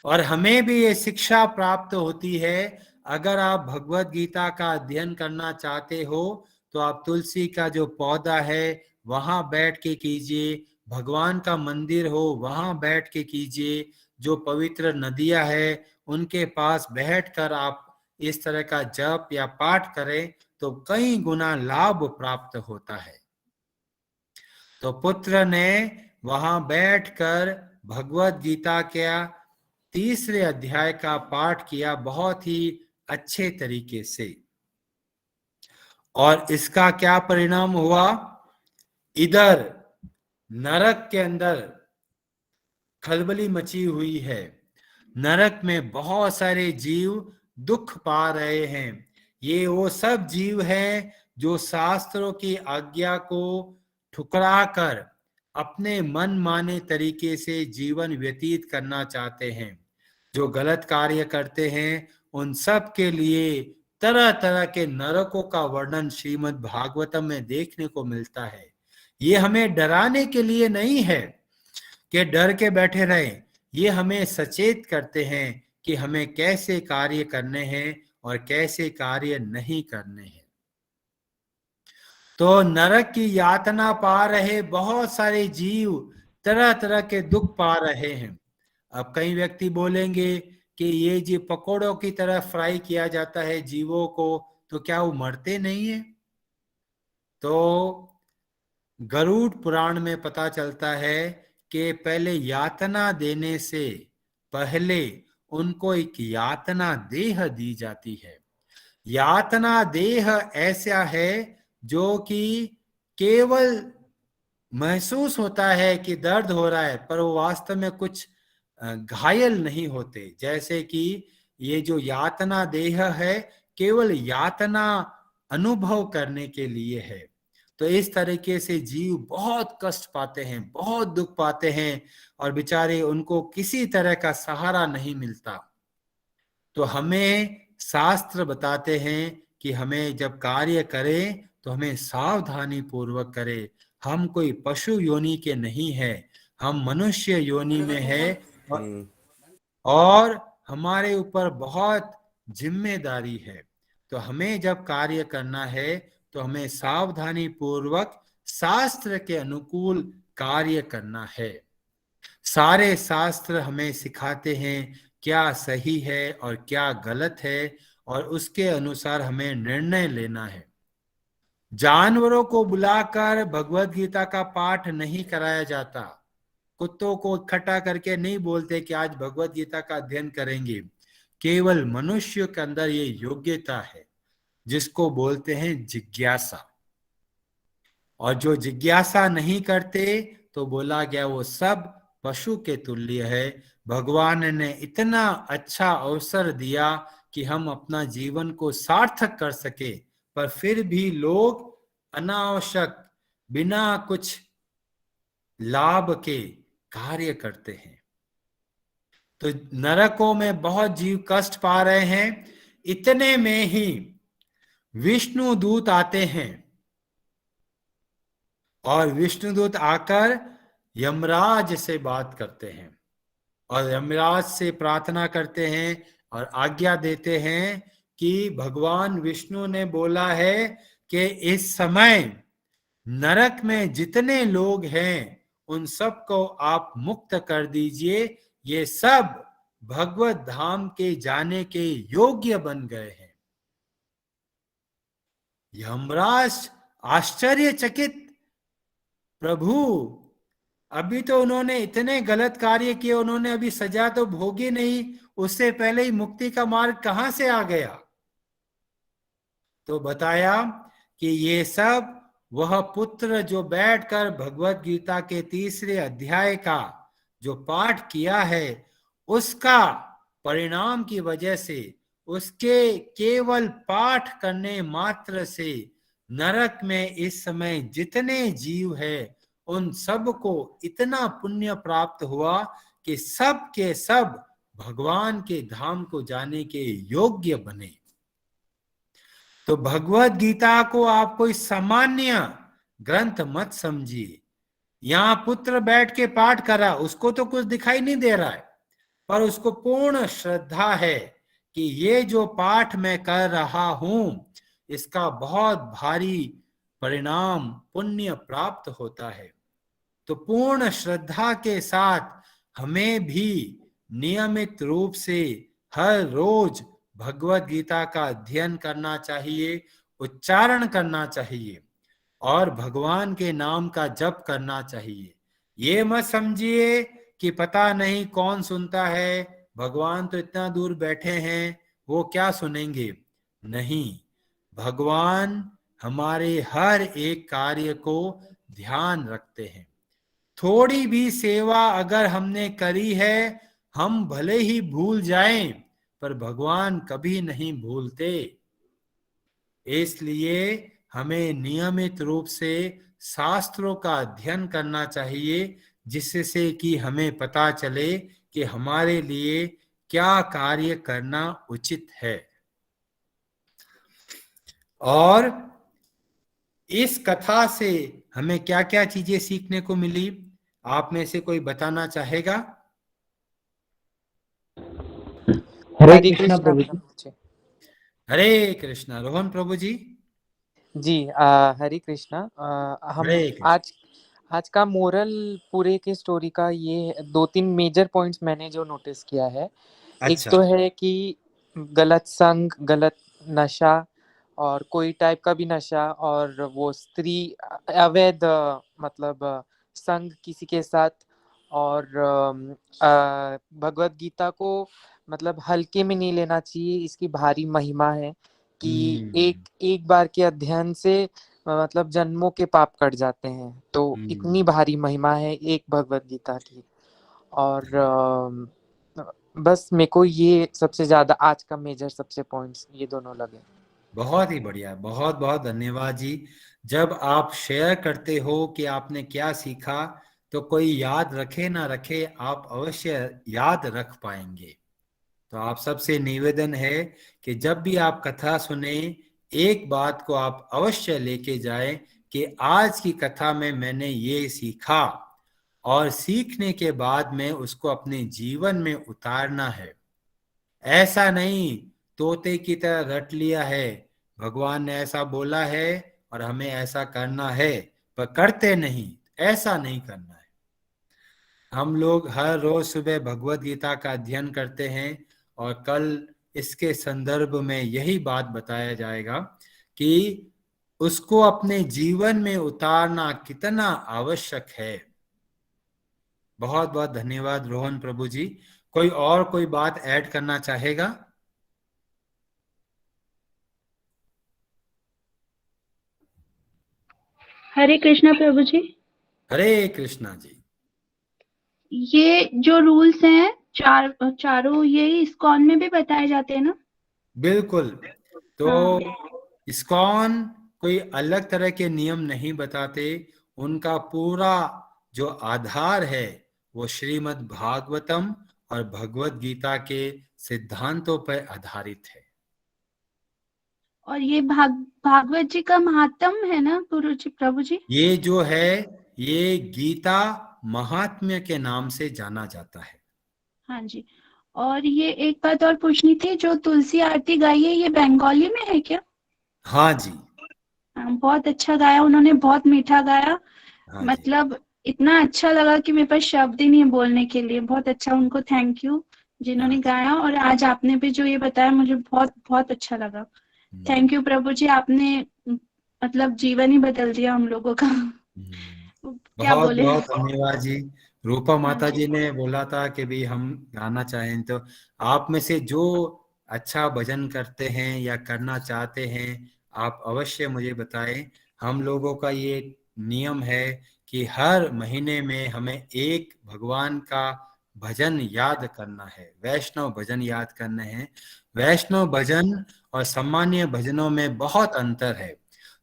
और हमें भी ये शिक्षा प्राप्त होती है, अगर आप भगवत गीता का अध्ययन करना चाहते हो तो आप तुलसी का जो पौधा है वहां बैठ के कीजिए, भगवान का मंदिर हो वहां बैठ के कीजिए, जो पवित्र नदियां है उनके पास बैठकर आप इस तरह का जप या पाठ करें तो कई गुना लाभ प्राप्त होता है। तो पुत्र ने वहां बैठकर भगवत गीता के 3रे अध्याय का पाठ किया बहुत ही अच्छे तरीके से। और इसका क्या परिणाम हुआ, इधर नरक के अंदर खलबली मची हुई है, नरक में बहुत सारे जीव दुख पा रहे हैं। ये वो सब जीव हैं जो शास्त्रों की आज्ञा को ठुकरा कर अपने मन माने तरीके से जीवन व्यतीत करना चाहते हैं, जो गलत कार्य करते हैं उन सब के लिए तरह तरह के नरकों का वर्णन श्रीमद् भागवतम में देखने को मिलता है। ये हमें डराने के लिए नहीं है कि डर के बैठे रहें, ये हमें सचेत करते हैं कि हमें कैसे कार्य करने हैं और कैसे कार्य नहीं करने हैं। तो नरक की यातना पा रहे बहुत सारे जीव तरह तरह के दुख पा रहे हैं। अब कई व्यक्ति बोलेंगे कि ये जी पकोड़ों की तरह फ्राई किया जाता है जीवों को, तो क्या वो मरते नहीं है? तो गरुड़ पुराण में पता चलता है कि पहले यातना देने से पहले उनको एक यातना देह दी जाती है। यातना देह ऐसा है जो कि केवल महसूस होता है कि दर्द हो रहा है, पर वो वास्तव में कुछ घायल नहीं होते। जैसे कि ये जो यातना देह है केवल यातना अनुभव करने के लिए है। तो इस तरीके से जीव बहुत कष्ट पाते हैं, बहुत दुख पाते हैं, और बेचारे उनको किसी तरह का सहारा नहीं मिलता। तो हमें शास्त्र बताते हैं कि हमें जब कार्य करें तो हमें सावधानी पूर्वक करें। हम कोई पशु योनि के नहीं है, हम मनुष्य योनि में है, और हमारे ऊपर बहुत जिम्मेदारी है। तो हमें जब कार्य करना है तो हमें सावधानी पूर्वक शास्त्र के अनुकूल कार्य करना है। सारे शास्त्र हमें सिखाते हैं क्या सही है और क्या गलत है, और उसके अनुसार हमें निर्णय लेना है। जानवरों को बुलाकर भगवत गीता का पाठ नहीं कराया जाता। कुत्तों को इकट्ठा करके नहीं बोलते कि आज भगवत गीता का अध्ययन करेंगे। केवल मनुष्य के अंदर ये योग्यता है जिसको बोलते हैं जिज्ञासा। और जो जिज्ञासा नहीं करते तो बोला गया वो सब पशु के तुल्य है। भगवान ने इतना अच्छा अवसर दिया कि हम अपना जीवन को सार्थक कर सके, पर फिर भी लोग अनावश्यक बिना कुछ लाभ के कार्य करते हैं। तो नरकों में बहुत जीव कष्ट पा रहे हैं। इतने में ही विष्णु दूत आते हैं, और विष्णुदूत आकर यमराज से बात करते हैं और यमराज से प्रार्थना करते हैं और आज्ञा देते हैं कि भगवान विष्णु ने बोला है कि इस समय नरक में जितने लोग हैं उन सबको आप मुक्त कर दीजिए। ये सब भगवत धाम के जाने के योग्य बन गए हैं। यमराज आश्चर्यचकित, प्रभु अभी तो उन्होंने इतने गलत कार्य किए, उन्होंने अभी सजा तो भोगी नहीं, उससे पहले ही मुक्ति का मार्ग कहां से आ गया? तो बताया कि ये सब वह पुत्र जो बैठकर भगवत गीता के 3रे अध्याय का जो पाठ किया है उसका परिणाम की वजह से, उसके केवल पाठ करने मात्र से नरक में इस समय जितने जीव है उन सब को इतना पुण्य प्राप्त हुआ कि सब के सब भगवान के धाम को जाने के योग्य बने। तो भगवत गीता को आप कोई सामान्य ग्रंथ मत समझिए। यहां पुत्र बैठ के पाठ कर रहा, उसको तो कुछ दिखाई नहीं दे रहा है, पर उसको पूर्ण श्रद्धा है कि ये जो पाठ मैं कर रहा हूं इसका बहुत भारी परिणाम पुण्य प्राप्त होता है। तो पूर्ण श्रद्धा के साथ हमें भी नियमित रूप से हर रोज भगवत गीता का अध्ययन करना चाहिए, उच्चारण करना चाहिए और भगवान के नाम का जप करना चाहिए। ये मत समझिए कि पता नहीं कौन सुनता है, भगवान तो इतना दूर बैठे हैं, वो क्या सुनेंगे। नहीं, भगवान हमारे हर एक कार्य को ध्यान रखते हैं। थोड़ी भी सेवा अगर हमने करी है, हम भले ही भूल जाएं, पर भगवान कभी नहीं भूलते। इसलिए हमें नियमित रूप से शास्त्रों का अध्ययन करना चाहिए, जिससे कि हमें पता चले कि हमारे लिए क्या कार्य करना उचित है। और इस कथा से हमें क्या क्या चीजें सीखने को मिली, आप में से कोई बताना चाहेगा? हरे हरे कृष्णा कृष्णा प्रभु जी। प्रभु जी। हरे कृष्णा। रोहन प्रभु जी। जी हरे कृष्णा। हम हरे कृष्ण। आज आज का मोरल पूरे के स्टोरी का ये 2-3 मेजर पॉइंट्स मैंने जो नोटिस किया है। एक अच्छा। तो है कि गलत संग, गलत नशा और कोई टाइप का भी नशा, और वो स्त्री अवैध मतलब संग किसी के साथ, और भगवत गीता को मतलब हल्के में नहीं लेना चाहिए। इसकी भारी महिमा है कि एक एक बार के अध्ययन से मतलब जन्मों के पाप कट जाते हैं। तो इतनी भारी महिमा है एक भगवत गीता की। और बस मेरे को ये सबसे ज्यादा आज का मेजर सबसे पॉइंट्स ये दोनों लगे। बहुत ही बढ़िया, बहुत बहुत धन्यवाद जी। जब आप शेयर करते हो कि आपने क्या सीखा, तो कोई याद रखे ना रखे, आप अवश्य याद रख पाएंगे। तो आप सबसे निवेदन है कि जब भी आप कथा सुने, एक बात को आप अवश्य लेके जाएं कि आज की कथा में मैंने ये सीखा, और सीखने के बाद में उसको अपने जीवन में उतारना है। ऐसा नहीं तोते की तरह रट लिया है, भगवान ने ऐसा बोला है और हमें ऐसा करना है, पर करते नहीं। ऐसा नहीं करना है। हम लोग हर रोज सुबह भगवत गीता का अध्ययन करते हैं, और कल इसके संदर्भ में यही बात बताया जाएगा कि उसको अपने जीवन में उतारना कितना आवश्यक है। बहुत बहुत धन्यवाद रोहन प्रभु जी। कोई और कोई बात ऐड करना चाहेगा? हरे कृष्णा प्रभु जी। हरे कृष्णा जी। ये जो रूल्स हैं चारों ये इस्कॉन में भी बताए जाते हैं ना? बिल्कुल। तो हाँ। इस्कॉन कोई अलग तरह के नियम नहीं बताते। उनका पूरा जो आधार है वो श्रीमद् भागवतम और भगवत गीता के सिद्धांतों पर आधारित है। और ये भागवत जी का महात्म है ना गुरु जी प्रभु जी? ये जो है, ये गीता महात्म्य के नाम से जाना जाता है। हाँ जी। और ये एक बात और पूछनी थी, जो तुलसी आरती गाई है ये बंगाली में है क्या? हाँ जी। हाँ, बहुत अच्छा गाया उन्होंने, बहुत मीठा गाया। हाँ जी। मतलब इतना अच्छा लगा कि मेरे पास शब्द ही नहीं है बोलने के लिए। बहुत अच्छा, उनको थैंक यू हाँ जिन्होंने जी। गाया। और आज आपने भी जो ये बताया मुझे बहुत बहुत अच्छा लगा। हम्म, थैंक यू प्रभु जी, आपने मतलब जीवन ही बदल दिया हम लोगों का। हम्म। क्या बहुत बोले। बहुत धन्यवाद जी। रूपा हाँ माता जी। जी ने बोला था कि भी हम गाना चाहें, तो आप में से जो अच्छा भजन करते हैं या करना चाहते हैं, आप अवश्य मुझे बताएं। हम लोगों का ये नियम है कि हर महीने में हमें एक भगवान का भजन याद करना है, वैष्णव भजन याद करने हैं। वैष्णव भजन और सामान्य भजनों में बहुत अंतर है।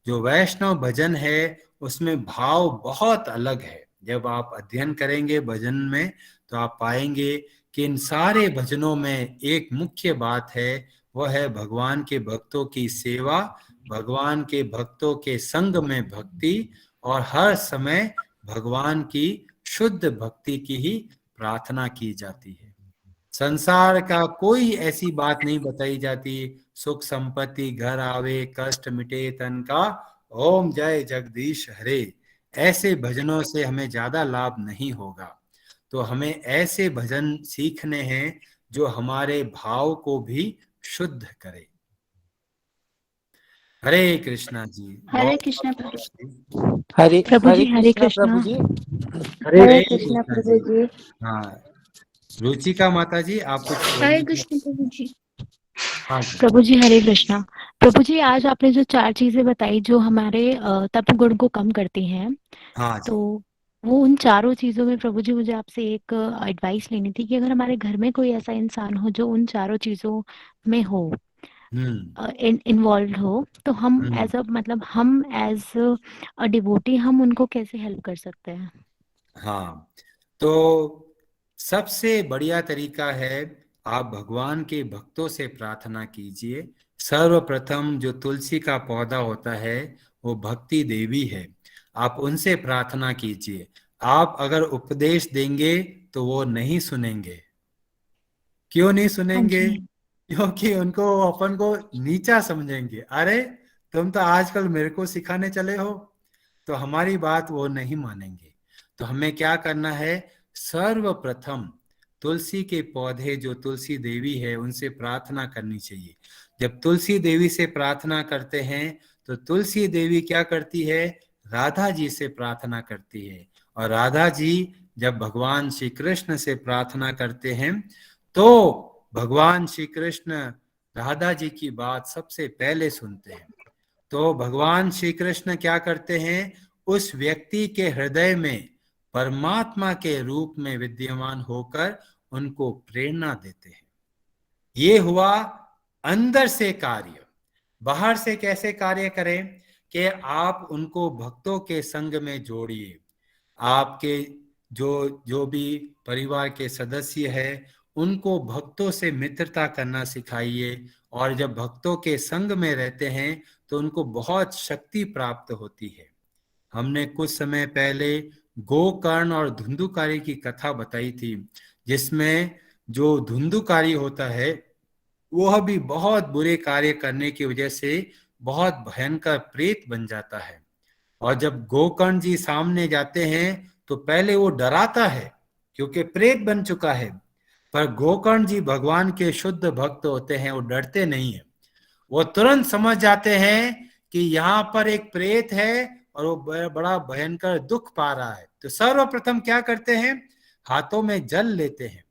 जो वैष्णव भजन है उसमें भाव बहुत अलग है। जब आप अध्ययन करेंगे भजन में, तो आप पाएंगे कि इन सारे भजनों में एक मुख्य बात है, वह है भगवान के भक्तों की सेवा, भगवान के भक्तों के संग में भक्ति, और हर समय भगवान की शुद्ध भक्ति की ही प्रार्थना की जाती है। संसार का कोई ऐसी बात नहीं बताई जाती, सुख संपत्ति घर आवे कष्ट मिटे तन का, ओम जय जगदीश हरे। ऐसे भजनों से हमें ज्यादा लाभ नहीं होगा। तो हमें ऐसे भजन सीखने हैं जो हमारे भाव को भी शुद्ध करे। हरे कृष्णा जी। हरे बहुत कृष्णा बहुत प्रभु। धन्यवाद जी। हरे प्रभु हरे जी हरे कृष्णा प्रभु कृष्णा। जी। हरे हरे हरे कृष्णा कृष्णा कृष्णा प्रभु जी। जी। हाँ, रुचिका माता जी आप कुछ हरे बोलना कृष्ण चाहते हैं? प्रभु जी। हाँ जी। प्रभु जी हरे कृष्णा। प्रभु जी आज आपने जो 4 चीजें बताई जो हमारे तप गुण को कम करती हैं, हाँ तो जी। वो उन चारों चीजों में प्रभु जी मुझे आपसे एक एडवाइस लेनी थी कि अगर हमारे घर में कोई ऐसा इंसान हो जो उन चारों चीजों में हो, हम्म। इन्वॉल्व हो, तो हम हम्म। एज अ मतलब हम एज अ डिवोटी हम उनको कैसे हेल्प कर सकते हैं? हाँ, तो सबसे बढ़िया तरीका है, आप भगवान के भक्तों से प्रार्थना कीजिए। सर्वप्रथम जो तुलसी का पौधा होता है वो भक्ति देवी है। आप उनसे प्रार्थना कीजिए। आप अगर उपदेश देंगे तो वो नहीं सुनेंगे। क्यों नहीं हाँ सुनेंगे? जी। क्योंकि उनको वो अपन को नीचा समझेंगे। अरे तुम तो आजकल मेरे को सिखाने चले हो, तो हमारी बात वो नहीं मानेंगे। तो हमें क्या करना है? सर्वप्रथम तुलसी के पौधे, जो तुलसी देवी है, उनसे प्रार्थना करनी चाहिए। जब तुलसी देवी से प्रार्थना करते हैं तो तुलसी देवी क्या करती है? राधा जी से प्रार्थना करती है। और राधा जी जब भगवान श्री कृष्ण से प्रार्थना करते हैं तो भगवान श्री कृष्ण राधा जी की बात सबसे पहले सुनते हैं। तो भगवान श्री कृष्ण क्या करते हैं? उस व्यक्ति के हृदय में परमात्मा के रूप में विद्यमान होकर उनको प्रेरणा देते हैं। ये हुआ अंदर से कार्य। बाहर से कैसे कार्य करें? कि आप उनको भक्तों के संग में जोड़िए। आपके जो जो भी परिवार के सदस्य है उनको भक्तों से मित्रता करना सिखाइए। और जब भक्तों के संग में रहते हैं तो उनको बहुत शक्ति प्राप्त होती है। हमने कुछ समय पहले गोकर्ण और धुंधुकारी की कथा बताई थी, जिसमें जो धुंधुकारी होता है वह भी बहुत बुरे कार्य करने की वजह से बहुत भयंकर प्रेत बन जाता है। और जब गोकर्ण जी सामने जाते हैं तो पहले वो डराता है क्योंकि प्रेत बन चुका है, पर गोकर्ण जी भगवान के शुद्ध भक्त होते हैं, वो डरते नहीं है। वो तुरंत समझ जाते हैं कि यहाँ पर एक प्रेत है और वो बड़ा भयंकर दुख पा रहा है। तो सर्वप्रथम क्या करते हैं? हाथों में जल लेते हैं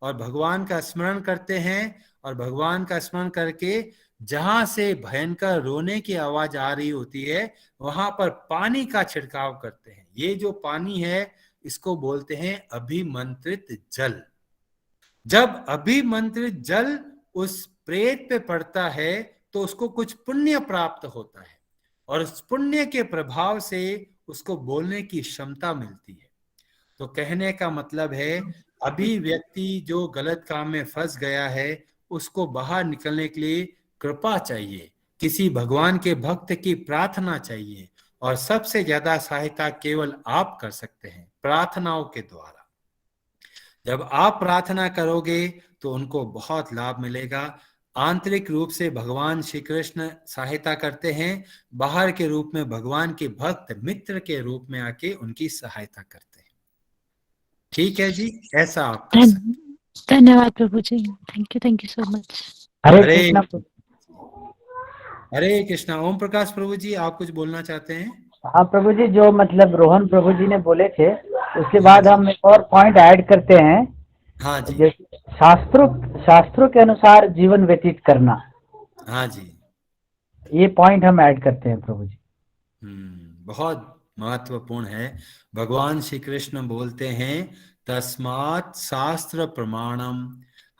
और भगवान का स्मरण करते हैं। और भगवान का स्मरण करके जहां से भयंकर रोने की आवाज आ रही होती है वहां पर पानी का छिड़काव करते हैं। ये जो पानी है इसको बोलते हैं अभिमंत्रित जल। जब अभिमंत्रित जल उस प्रेत पे पड़ता है तो उसको कुछ पुण्य प्राप्त होता है और उस पुण्य के प्रभाव से उसको बोलने की क्षमता मिलती है। तो कहने का मतलब है, अभी व्यक्ति जो गलत काम में फंस गया है उसको बाहर निकलने के लिए कृपा चाहिए, किसी भगवान के भक्त की प्रार्थना चाहिए। और सबसे ज्यादा सहायता केवल आप कर सकते हैं, प्रार्थनाओं के द्वारा। जब आप प्रार्थना करोगे तो उनको बहुत लाभ मिलेगा। आंतरिक रूप से भगवान श्री कृष्ण सहायता करते हैं, बाहर के रूप में भगवान के भक्त मित्र के रूप में आके उनकी सहायता करते हैं। ठीक है जी, ऐसा आप कर सकते। धन्यवाद प्रभु जी। Thank you so much. हरे हरे कृष्णा। हरे कृष्णा। ओम प्रकाश प्रभु जी, आप कुछ बोलना चाहते हैं? हाँ प्रभु जी, जो मतलब रोहन प्रभु जी ने बोले थे उसके हाँ बाद जी, हम एक और पॉइंट ऐड करते हैं। हाँ जी, जैसे शास्त्रों के अनुसार जीवन व्यतीत करना, हाँ जी। ये पॉइंट हम ऐड करते हैं प्रभु जी। बहुत महत्वपूर्ण है। भगवान श्री कृष्ण बोलते हैं तस्मात् शास्त्र प्रमाणम।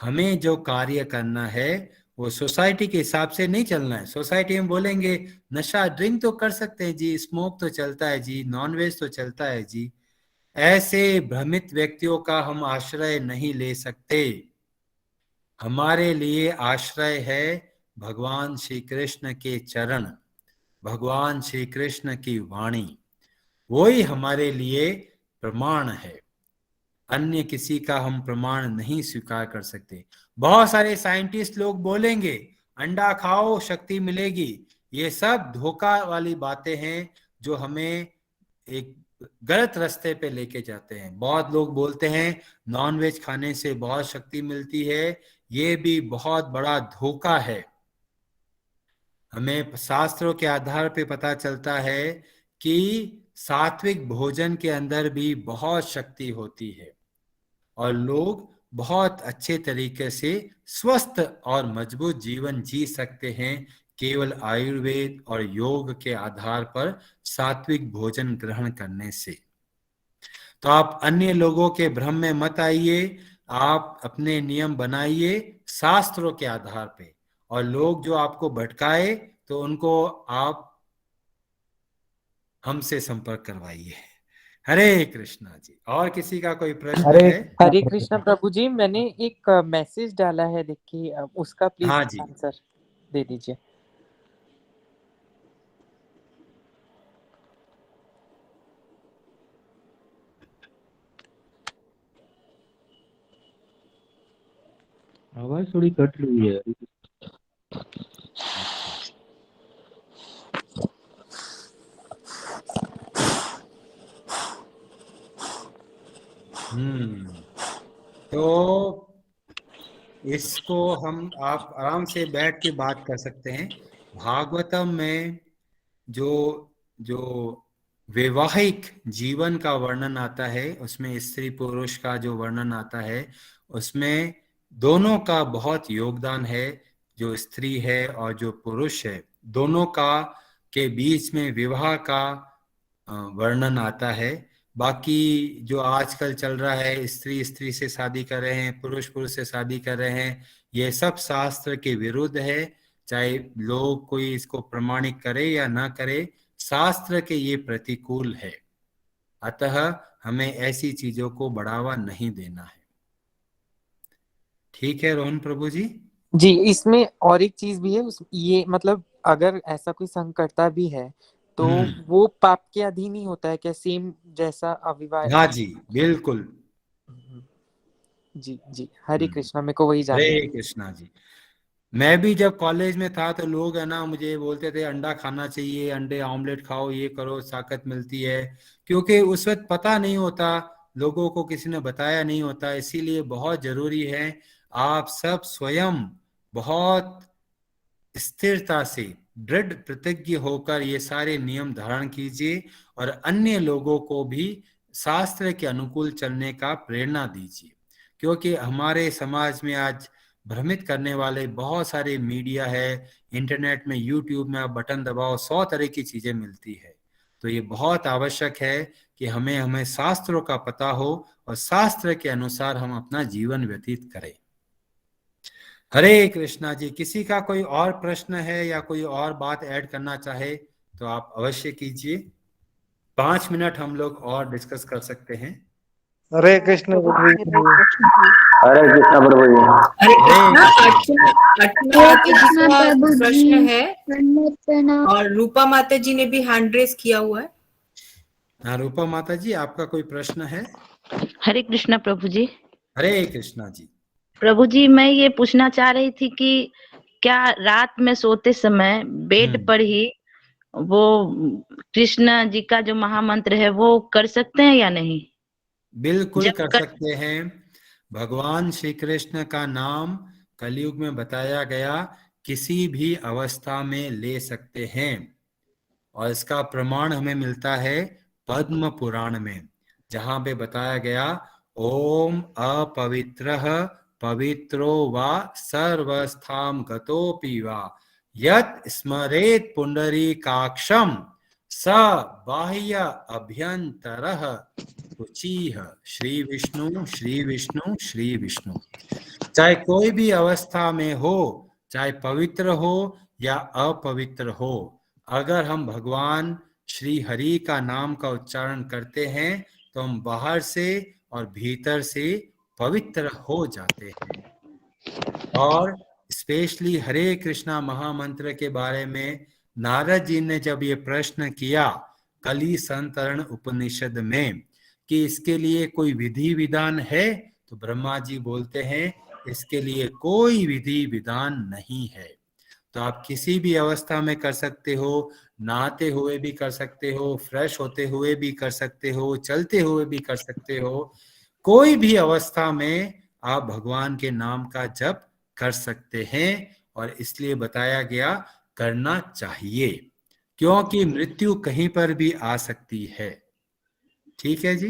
हमें जो कार्य करना है वो सोसाइटी के हिसाब से नहीं चलना है। सोसाइटी में बोलेंगे नशा ड्रिंक तो कर सकते हैं जी, स्मोक तो चलता है जी, नॉनवेज तो चलता है जी, ऐसे भ्रमित व्यक्तियों का हम आश्रय नहीं ले सकते। हमारे लिए आश्रय है भगवान श्री कृष्ण के चरण, भगवान श्री कृष्ण की वाणी, वही हमारे लिए प्रमाण है। अन्य किसी का हम प्रमाण नहीं स्वीकार कर सकते। बहुत सारे साइंटिस्ट लोग बोलेंगे अंडा खाओ शक्ति मिलेगी, ये सब धोखा वाली बातें हैं जो हमें एक गलत रास्ते पे लेके जाते हैं। बहुत लोग बोलते हैं नॉनवेज खाने से बहुत शक्ति मिलती है, ये भी बहुत बड़ा धोखा है। हमें शास्त्रों के आधार पे पता चलता है कि सात्विक भोजन के अंदर भी बहुत शक्ति होती है और लोग बहुत अच्छे तरीके से स्वस्थ और मजबूत जीवन जी सकते हैं केवल आयुर्वेद और योग के आधार पर सात्विक भोजन ग्रहण करने से। तो आप अन्य लोगों के भ्रम में मत आइए, आप अपने नियम बनाइए शास्त्रों के आधार पे। और लोग जो आपको भटकाए तो उनको आप हमसे संपर्क करवाइए। हरे कृष्णा जी। और किसी का कोई प्रश्न है? हरे कृष्णा प्रभु जी, मैंने एक मैसेज डाला है, देखिए उसका प्लीज हाँ जी, आंसर दे दीजिए। आवाज थोड़ी कट रही है। अच्छा। तो इसको हम आप आराम से बैठ के बात कर सकते हैं। भागवतम में जो जो वैवाहिक जीवन का वर्णन आता है, उसमें स्त्री पुरुष का जो वर्णन आता है, उसमें दोनों का बहुत योगदान है। जो स्त्री है और जो पुरुष है, दोनों का के बीच में विवाह का वर्णन आता है। बाकी जो आजकल चल रहा है, स्त्री स्त्री से शादी कर रहे हैं, पुरुष पुरुष से शादी कर रहे हैं, ये सब शास्त्र के विरुद्ध है। चाहे लोग कोई इसको प्रमाणित करे या ना करे, शास्त्र के ये प्रतिकूल है। अतः हमें ऐसी चीजों को बढ़ावा नहीं देना है। ठीक है रोहन प्रभु जी? जी, इसमें और एक चीज भी है, ये मतलब अगर ऐसा कोई संग करता भी है तो वो पाप के अधीन ही होता है क्या, सेम जैसा अविवाहित? हाँ जी, बिल्कुल। जी जी, हरे कृष्णा, मेरे को वही जानना हरे है। कृष्णा जी। मैं भी जब कॉलेज में था तो लोग है ना मुझे बोलते थे अंडा खाना चाहिए, अंडे ऑमलेट खाओ, ये करो, ताकत मिलती है। क्योंकि उस वक्त पता नहीं होता, लोगों को किसी ने बताया नहीं होता। इसीलिए बहुत जरूरी है आप सब स्वयं बहुत स्थिरता से, दृढ़ प्रतिज्ञ होकर ये सारे नियम धारण कीजिए और अन्य लोगों को भी शास्त्र के अनुकूल चलने का प्रेरणा दीजिए। क्योंकि हमारे समाज में आज भ्रमित करने वाले बहुत सारे मीडिया है, इंटरनेट में, यूट्यूब में आप बटन दबाओ 100 तरह की चीजें मिलती है। तो ये बहुत आवश्यक है कि हमें शास्त्रों का पता हो और शास्त्र के अनुसार हम अपना जीवन व्यतीत करें। हरे कृष्णा जी। किसी का कोई और प्रश्न है या कोई और बात ऐड करना चाहे तो आप अवश्य कीजिए। 5 मिनट हम लोग और डिस्कस कर सकते हैं। हरे कृष्ण प्रभु जी। हरे कृष्ण प्रभु जी। हरे कृष्णा। हरे अर्चना माता जी कृष्णा का प्रभु जी। प्रश्न है प्रणाम। और रूपा माता जी ने भी हैंड रेस किया हुआ है। हाँ रूपा माता जी, आपका कोई प्रश्न है? हरे कृष्णा प्रभु जी। हरे कृष्णा जी। प्रभु जी, मैं ये पूछना चाह रही थी कि क्या रात में सोते समय बेड पर ही वो कृष्ण जी का जो महामंत्र है वो कर सकते हैं या नहीं? बिल्कुल कर सकते हैं। भगवान श्री कृष्ण का नाम कलयुग में बताया गया, किसी भी अवस्था में ले सकते हैं। और इसका प्रमाण हमें मिलता है पद्म पुराण में, जहां पे बताया गया ओम अपवित्रः पवित्रो वा सर्वस्थाम गतोपि वा यत् स्मरेत पुंडरीकाक्षम स बाह्य अभ्यंतरः शुचिः श्री विष्णु श्री विष्णु श्री विष्णु। चाहे कोई भी अवस्था में हो, चाहे पवित्र हो या अपवित्र हो, अगर हम भगवान श्री हरि का नाम का उच्चारण करते हैं तो हम बाहर से और भीतर से पवित्र हो जाते हैं। और स्पेशली हरे कृष्णा महामंत्र के बारे में नारद जी ने जब ये प्रश्न किया कली संतरण उपनिषद में कि इसके लिए कोई विधि विधान है, तो ब्रह्मा जी बोलते हैं इसके लिए कोई विधि विधान नहीं है। तो आप किसी भी अवस्था में कर सकते हो, नहाते हुए भी कर सकते हो, फ्रेश होते हुए भी कर सकते हो, चलते हुए भी कर सकते हो। कोई भी अवस्था में आप भगवान के नाम का जप कर सकते हैं। और इसलिए बताया गया करना चाहिए, क्योंकि मृत्यु कहीं पर भी आ सकती है। ठीक है जी?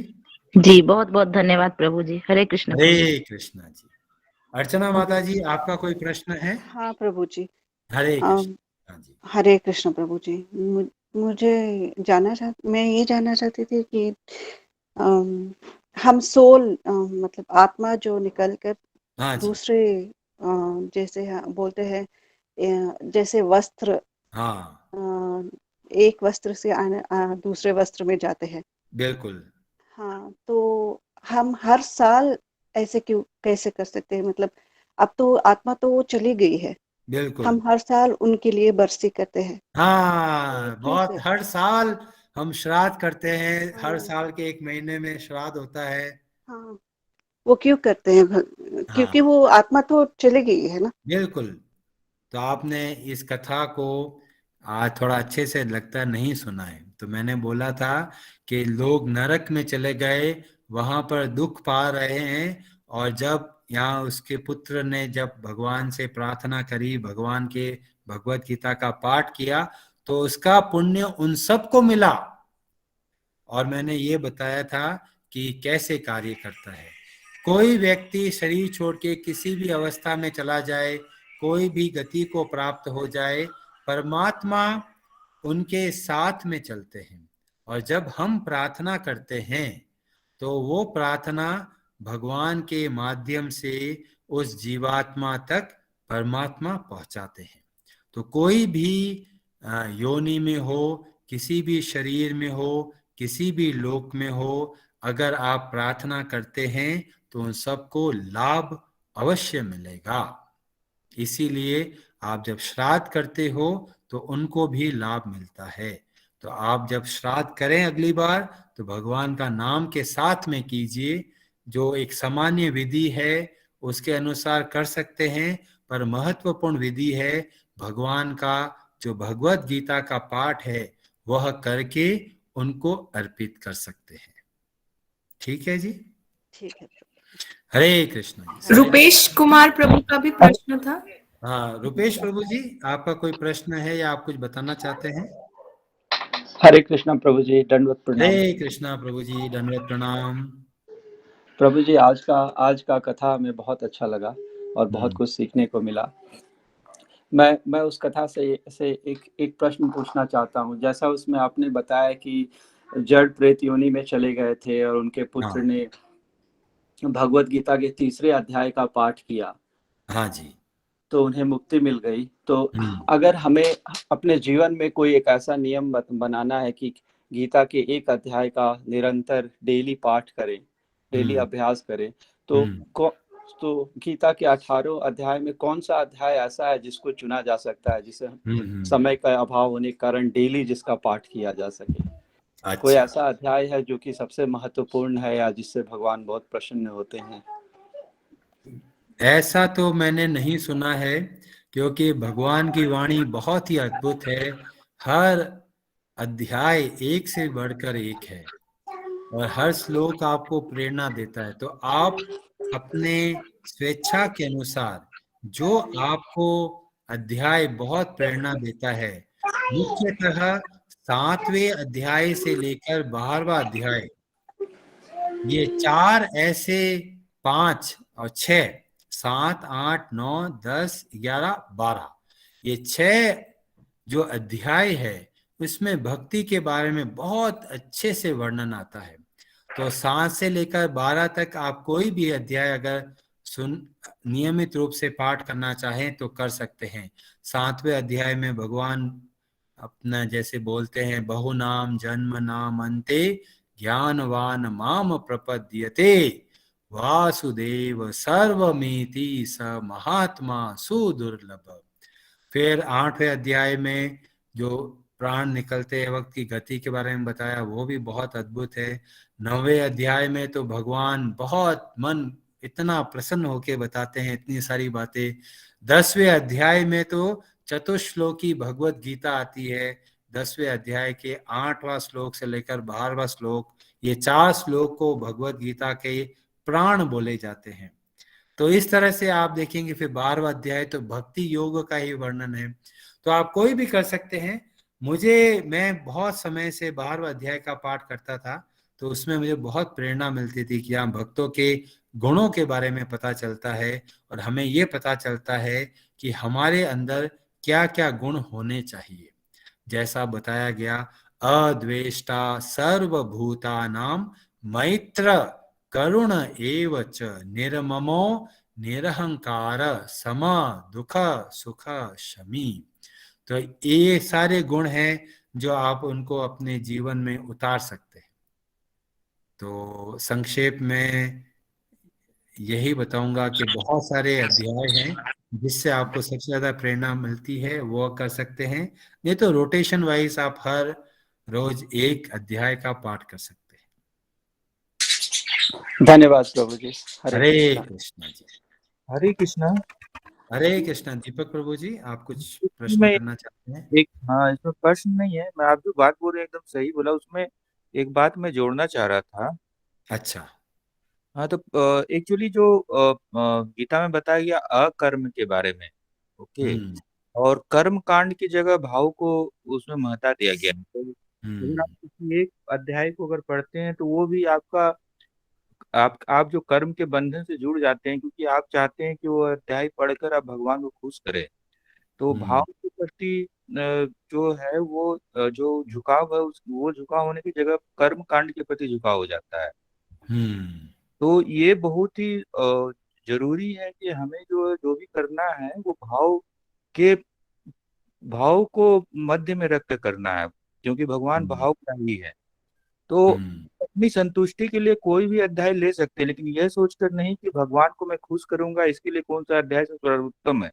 जी, बहुत बहुत धन्यवाद प्रभु जी। हरे कृष्ण। हरे कृष्णा जी। अर्चना माता जी, आपका कोई प्रश्न है? हाँ प्रभु जी। हरे कृष्ण जी। हरे कृष्ण प्रभु जी। मुझे मैं ये जानना चाहती थी कि हम सोल मतलब आत्मा जो निकल कर दूसरे जैसे बोलते हैं जैसे वस्त्र, एक वस्त्र से दूसरे वस्त्र में जाते हैं। बिल्कुल। हाँ, तो हम हर साल ऐसे कैसे कर सकते हैं? मतलब अब तो आत्मा तो चली गई है, बिल्कुल हम हर साल उनके लिए बरसी करते हैं। हाँ, बहुत। हर साल हम श्राद्ध करते हैं, हर साल के एक महीने में श्राद्ध होता है। हाँ, वो क्यों करते हैं? क्योंकि हाँ वो आत्मा तो चली गई है ना। बिल्कुल। तो आपने इस कथा को आज थोड़ा अच्छे से लगता नहीं सुना है। तो मैंने बोला था कि लोग नरक में चले गए, वहां पर दुख पा रहे हैं, और जब यहाँ उसके पुत्र ने जब भगवान से प्रार्थना करी, भगवान के भगवत गीता का पाठ किया, तो उसका पुण्य उन सबको मिला। और मैंने ये बताया था कि कैसे कार्य करता है। कोई व्यक्ति शरीर छोड़ के किसी भी अवस्था में चला जाए, कोई भी गति को प्राप्त हो जाए, परमात्मा उनके साथ में चलते हैं। और जब हम प्रार्थना करते हैं तो वो प्रार्थना भगवान के माध्यम से उस जीवात्मा तक परमात्मा पहुंचाते हैं। तो कोई भी योनि में हो, किसी भी शरीर में हो, किसी भी लोक में हो, अगर आप प्रार्थना करते हैं तो उन सबको लाभ अवश्य मिलेगा। इसीलिए आप जब श्राद्ध करते हो तो उनको भी लाभ मिलता है। तो आप जब श्राद्ध करें अगली बार तो भगवान का नाम के साथ में कीजिए। जो एक सामान्य विधि है उसके अनुसार कर सकते हैं, पर महत्वपूर्ण विधि है भगवान का जो भगवत गीता का पाठ है वह करके उनको अर्पित कर सकते हैं। ठीक है जी, ठीक है। हरे कृष्ण। रुपेश कुमार प्रभु का भी प्रश्न था। हाँ रुपेश प्रभु जी, आपका कोई प्रश्न है या आप कुछ बताना चाहते हैं? हरे कृष्णा प्रभु जी, दंडवत प्रणाम। हरे कृष्णा प्रभु जी, दंडवत प्रणाम। प्रभु जी, आज का कथा हमें बहुत अच्छा लगा और बहुत कुछ सीखने को मिला। मैं उस कथा से एक प्रश्न पूछना चाहता हूँ। जैसा उसमें आपने बताया कि जड़ प्रेत योनि में चले गए थे और उनके पुत्र ने भगवत गीता के 3 अध्याय का पाठ किया। हाँ जी। तो उन्हें मुक्ति मिल गई। तो अगर हमें अपने जीवन में कोई एक ऐसा नियम बनाना है कि गीता के 1 अध्याय का निरंतर डेली पाठ करें, डेली अभ्यास करें, तो गीता के 18 अध्याय में कौन सा अध्याय ऐसा है जिसको चुना जा सकता है, जिसे समय का अभाव होने के कारण डेली जिसका पाठ किया जा सके? अच्छा। कोई ऐसा अध्याय है जो कि सबसे महत्वपूर्ण है या जिससे भगवान बहुत प्रसन्न होते हैं? ऐसा तो मैंने नहीं सुना है, क्योंकि भगवान की वाणी बहुत ही अद्भुत है। हर अध्याय एक से बढ़कर एक है और हर श्लोक आपको प्रेरणा देता है। तो आप अपने स्वेच्छा के अनुसार जो आपको अध्याय बहुत प्रेरणा देता है, मुख्यतः 7वें अध्याय से लेकर 12वां अध्याय, ये 4 ऐसे 5 और 6, 7, 8, 9, 10, 11, 12, ये 6 जो अध्याय है उसमें भक्ति के बारे में बहुत अच्छे से वर्णन आता है। तो 7 से लेकर 12 तक आप कोई भी अध्याय अगर नियमित रूप से पाठ करना चाहें तो कर सकते हैं। 7वें अध्याय में भगवान अपना जैसे बोलते हैं, बहु नाम जन्म नाम अंते ज्ञानवान माम प्रपद्यते वासुदेव सर्वमेति स महात्मा सुदुर्लभ। फिर 8वें अध्याय में जो प्राण निकलते वक्त की गति के बारे में बताया, वो भी बहुत अद्भुत है। 9वें अध्याय में तो भगवान बहुत मन इतना प्रसन्न होके बताते हैं इतनी सारी बातें। 10वें अध्याय में तो चतुश्लोकी भगवत गीता आती है। 10वें अध्याय के 8वां श्लोक से लेकर 12वां श्लोक, ये 4 श्लोक को भगवत गीता के प्राण बोले जाते हैं। तो इस तरह से आप देखेंगे। फिर 12वां अध्याय तो भक्ति योग का ही वर्णन है। तो आप कोई भी कर सकते हैं। मैं बहुत समय से 12वां अध्याय का पाठ करता था, तो उसमें मुझे बहुत प्रेरणा मिलती थी कि हम भक्तों के गुणों के बारे में पता चलता है और हमें ये पता चलता है कि हमारे अंदर क्या क्या गुण होने चाहिए। जैसा बताया गया, अद्वेष्टा सर्वभूतानां मैत्र करुण एव च निर्ममो निरहंकार सम दुख सुख शमी। तो ये सारे गुण हैं जो आप उनको अपने जीवन में उतार सकते हैं। तो संक्षेप में यही बताऊंगा कि बहुत सारे अध्याय हैं जिससे आपको सबसे ज्यादा प्रेरणा मिलती है, वो कर सकते हैं। नहीं तो रोटेशन वाइज आप हर रोज एक अध्याय का पाठ कर सकते हैं। धन्यवाद प्रभु जी। हरे कृष्णा जी। हरे कृष्णा। हरे कृष्णा। दीपक प्रभु जी, आप कुछ प्रश्न मैं करना चाहते हैं? हाँ, इसमें प्रश्न नहीं है, मैं आप जो बात बोल रहे हैं एकदम सही बोला, उसमें एक बात मैं जोड़ना चाह रहा था। अच्छा। हाँ, तो एक्चुअली जो गीता में बताया गया अकर्म के बारे में, ओके, और कर्म कांड की जगह भाव को उसमें महत्ता दिया गया है। तो अगर आप किसी एक अध्याय को अगर पढ़ते हैं तो वो भी आपका आप जो कर्म के बंधन से जुड़ जाते हैं, क्योंकि आप चाहते हैं कि वो अध्याय पढ़कर आप भगवान को खुश करें। तो भाव के प्रति जो है वो जो झुकाव है वो झुकाव होने की जगह कर्म कांड के प्रति झुकाव हो जाता है। तो ये बहुत ही जरूरी है कि हमें जो भी करना है वो भाव को मध्य में रख कर करना है, क्योंकि भगवान भाव का ही है। तो अपनी संतुष्टि के लिए कोई भी अध्याय ले सकते हैं, लेकिन यह सोचकर नहीं कि भगवान को मैं खुश करूंगा, इसके लिए कौन सा अध्याय सबसे सर्वोत्तम है।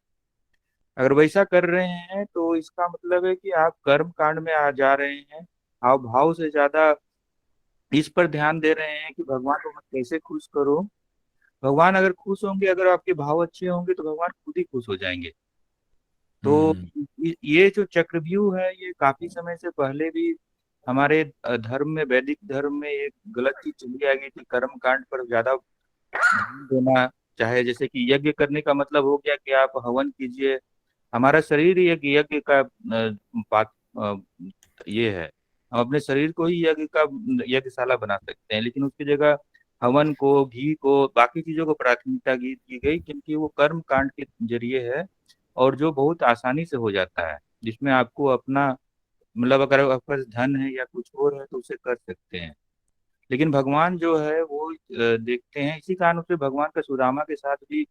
अगर वैसा कर रहे हैं तो इसका मतलब है कि आप कर्म कांड में आ जा रहे हैं। आप भाव से ज्यादा इस पर ध्यान दे रहे हैं कि भगवान को मैं कैसे खुश करूं। भगवान अगर खुश होंगे, अगर आपके भाव अच्छे होंगे तो भगवान खुद ही खुश हो जाएंगे। तो ये जो चक्रव्यूह है, ये काफी समय से पहले भी हमारे धर्म में, वैदिक धर्म में एक गलत चीज चली आ गई थी, कर्म कांड पर ज्यादा ध्यान देना। चाहे जैसे कि यज्ञ करने का मतलब हो गया कि आप हवन कीजिए, हमारा शरीर ही एक यज्ञ का ये है, हम अपने शरीर को ही यज्ञशाला बना सकते हैं। लेकिन उसकी जगह हवन को, घी को, बाकी चीजों को प्राथमिकता की गई, क्योंकि वो कर्म कांड के जरिए है और जो बहुत आसानी से हो जाता है, जिसमें आपको अपना मतलब अगर आपके पास धन है या कुछ और है तो उसे कर सकते हैं। लेकिन भगवान जो है वो देखते हैं। इसी कारण से भगवान का सुदामा के साथ भी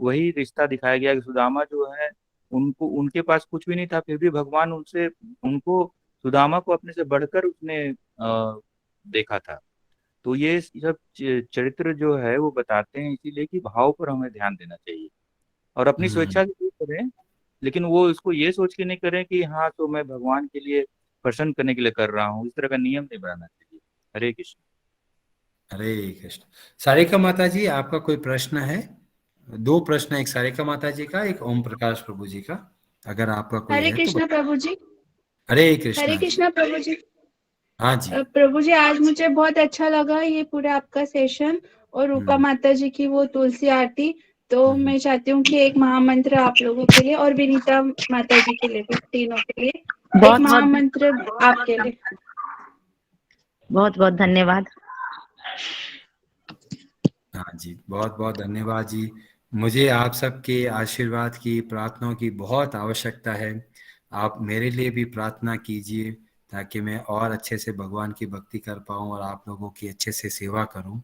वही रिश्ता दिखाया गया कि सुदामा जो है उनके पास कुछ भी नहीं था, फिर भी भगवान उनको सुदामा को अपने से बढ़कर उसने देखा था। तो ये सब चरित्र जो है वो बताते हैं इसीलिए कि भाव पर हमें ध्यान देना चाहिए और अपनी स्वेच्छा से करें, लेकिन वो इसको ये सोच के नहीं करें कि हाँ तो मैं भगवान के लिए प्रसन्न करने के लिए कर रहा हूँ। इस तरह का नियम नहीं बनाना चाहिए। हरे कृष्ण। हरे कृष्ण। सारिका माता जी, आपका कोई प्रश्न है? दो प्रश्न, एक सारिका माता जी का, एक ओम प्रकाश प्रभु जी का, अगर आपका कोई हरे है कृष्णा तो। प्रभु जी। हरे कृष्णा। हरे कृष्णा प्रभु जी। हाँ जी प्रभु जी, आज मुझे बहुत अच्छा लगा ये पूरा आपका सेशन, और रूपा माता जी की वो तुलसी आरती। तो मैं चाहती हूँ कि एक महामंत्र आप लोगों के लिए और विनीता माता जी के लिए भी, तीनों के लिए एक महामंत्र आपके लिए। बहुत बहुत धन्यवाद। हाँ जी, बहुत बहुत धन्यवाद जी। मुझे आप सबके आशीर्वाद की, प्रार्थनाओं की बहुत आवश्यकता है। आप मेरे लिए भी प्रार्थना कीजिए ताकि मैं और अच्छे से भगवान की भक्ति कर पाऊँ और आप लोगों की अच्छे से सेवा करूँ।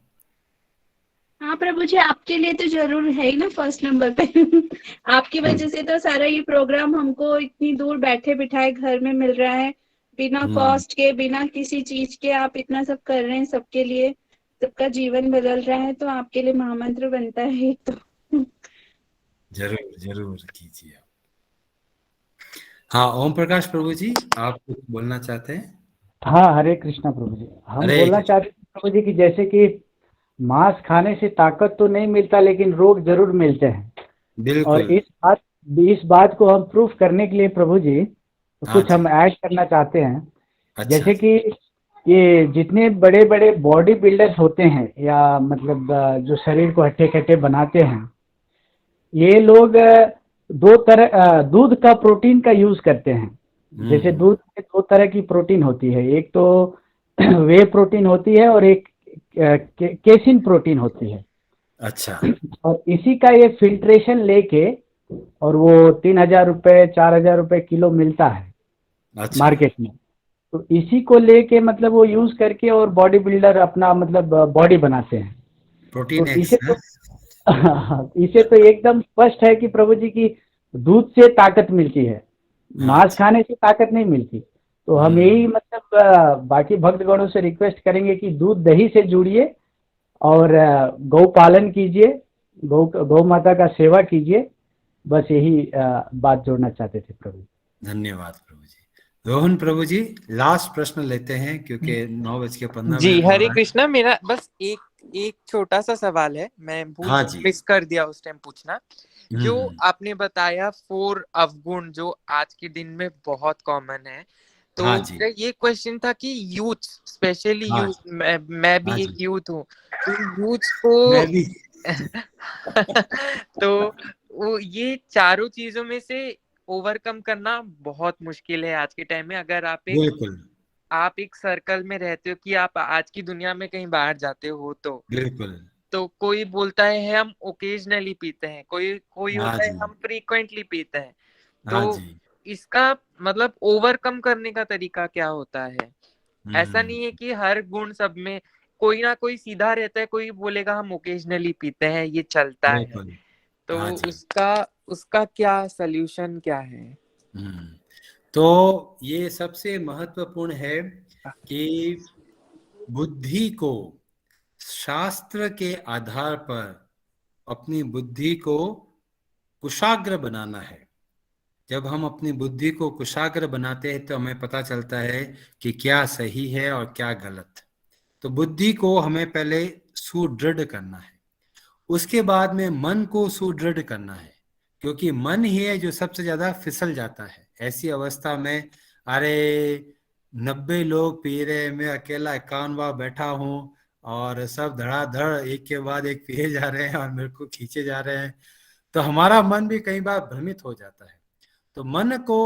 हाँ प्रभु जी, आपके लिए तो जरूर है ही ना फर्स्ट नंबर पे। आपकी वजह से तो सारा ये प्रोग्राम हमको इतनी दूर बैठे बिठाए घर में मिल रहा है, बिना कॉस्ट के, बिना किसी चीज के आप इतना सब कर रहे हैं सबके लिए, सबका जीवन बदल रहा है। तो आपके लिए महामंत्र बनता है तो जरूर जरूर कीजिए। हाँ, ओम प्रकाश प्रभु जी, आप कुछ बोलना चाहते हैं? हाँ, हरे कृष्णा प्रभु जी। हम बोलना चाहते हैं प्रभु जी कि जैसे कि मांस खाने से ताकत तो नहीं मिलता, लेकिन रोग जरूर मिलते हैं। बिल्कुल। और इस बात को हम प्रूफ करने के लिए प्रभु जी कुछ हम ऐड करना चाहते हैं। अच्छा। जैसे कि ये जितने बड़े बड़े बॉडी बिल्डर्स होते हैं, या मतलब जो शरीर को हट्टे कट्टे बनाते हैं, ये लोग दो तरह दूध का प्रोटीन का यूज करते हैं। जैसे दूध में दो तरह की प्रोटीन होती है, एक तो वे प्रोटीन होती है और एक केसिन प्रोटीन होती है। अच्छा। और इसी का ये फिल्ट्रेशन लेके और वो 3,000 रुपये 4,000 रुपये किलो मिलता है मार्केट में। तो इसी को लेके मतलब वो यूज करके और बॉडी बिल्डर अपना मतलब बॉडी बनाते हैं। प्रोटीन तो इसे तो एकदम स्पष्ट है कि प्रभु जी की दूध से ताकत मिलती है, मांस खाने से ताकत नहीं मिलती। तो हम यही मतलब बाकी भक्तगणों से रिक्वेस्ट करेंगे कि दूध दही से जुड़िए और गौ पालन कीजिए, गौ माता का सेवा कीजिए। बस यही बात जोड़ना चाहते थे प्रभु। धन्यवाद प्रभु जी। रोहन प्रभु जी, लास्ट प्रश्न लेते हैं क्योंकि 9:15 जी। हरे कृष्णा। मेरा बस एक एक छोटा सा सवाल है, मैं भूल हाँ जी। मिस कर दिया उस टाइम पूछना। जो हम्म, आपने बताया 4 अवगुण जो आज के दिन में बहुत कॉमन है, तो हाँ जी। मेरा ये क्वेश्चन था कि यूथ, स्पेशली हाँ यूथ, जी। मैं हाँ भी एक जी। यूथ हूँ, तो यूथ को मैं भी। तो वो ये चारों चीजों में से ओवरकम करना बहुत मुश्किल है आज के टाइम में। अगर बिल्कुल आप एक सर्कल में रहते हो कि आप आज की दुनिया में कहीं बाहर जाते हो, बिल्कुल। तो कोई बोलता है हम ओकेजनली पीते हैं, कोई कोई हाँ होता है जी। हम फ्रीक्वेंटली पीते हैं। हाँ तो जी। इसका मतलब ओवरकम करने का तरीका क्या होता है? ऐसा हम्म, नहीं है कि हर गुण सब में कोई ना कोई सीधा रहता है, कोई बोलेगा हम ओकेजनली पीते हैं, ये चलता है। बिल्कुल। तो हाँ जी। उसका उसका क्या सल्यूशन क्या है? हम्म, तो ये सबसे महत्वपूर्ण है कि बुद्धि को शास्त्र के आधार पर अपनी बुद्धि को कुशाग्र बनाना है। जब हम अपनी बुद्धि को कुशाग्र बनाते हैं तो हमें पता चलता है कि क्या सही है और क्या गलत। तो बुद्धि को हमें पहले सुदृढ़ करना है, उसके बाद में मन को सुदृढ़ करना है, क्योंकि मन ही है जो सबसे ज्यादा फिसल जाता है ऐसी अवस्था में। अरे 90 लोग पी रहे, मैं अकेला 51वां बैठा हूँ और सब धड़ाधड़ एक के बाद एक पिए जा रहे हैं और मेरे को खींचे जा रहे हैं, तो हमारा मन भी कई बार भ्रमित हो जाता है। तो मन को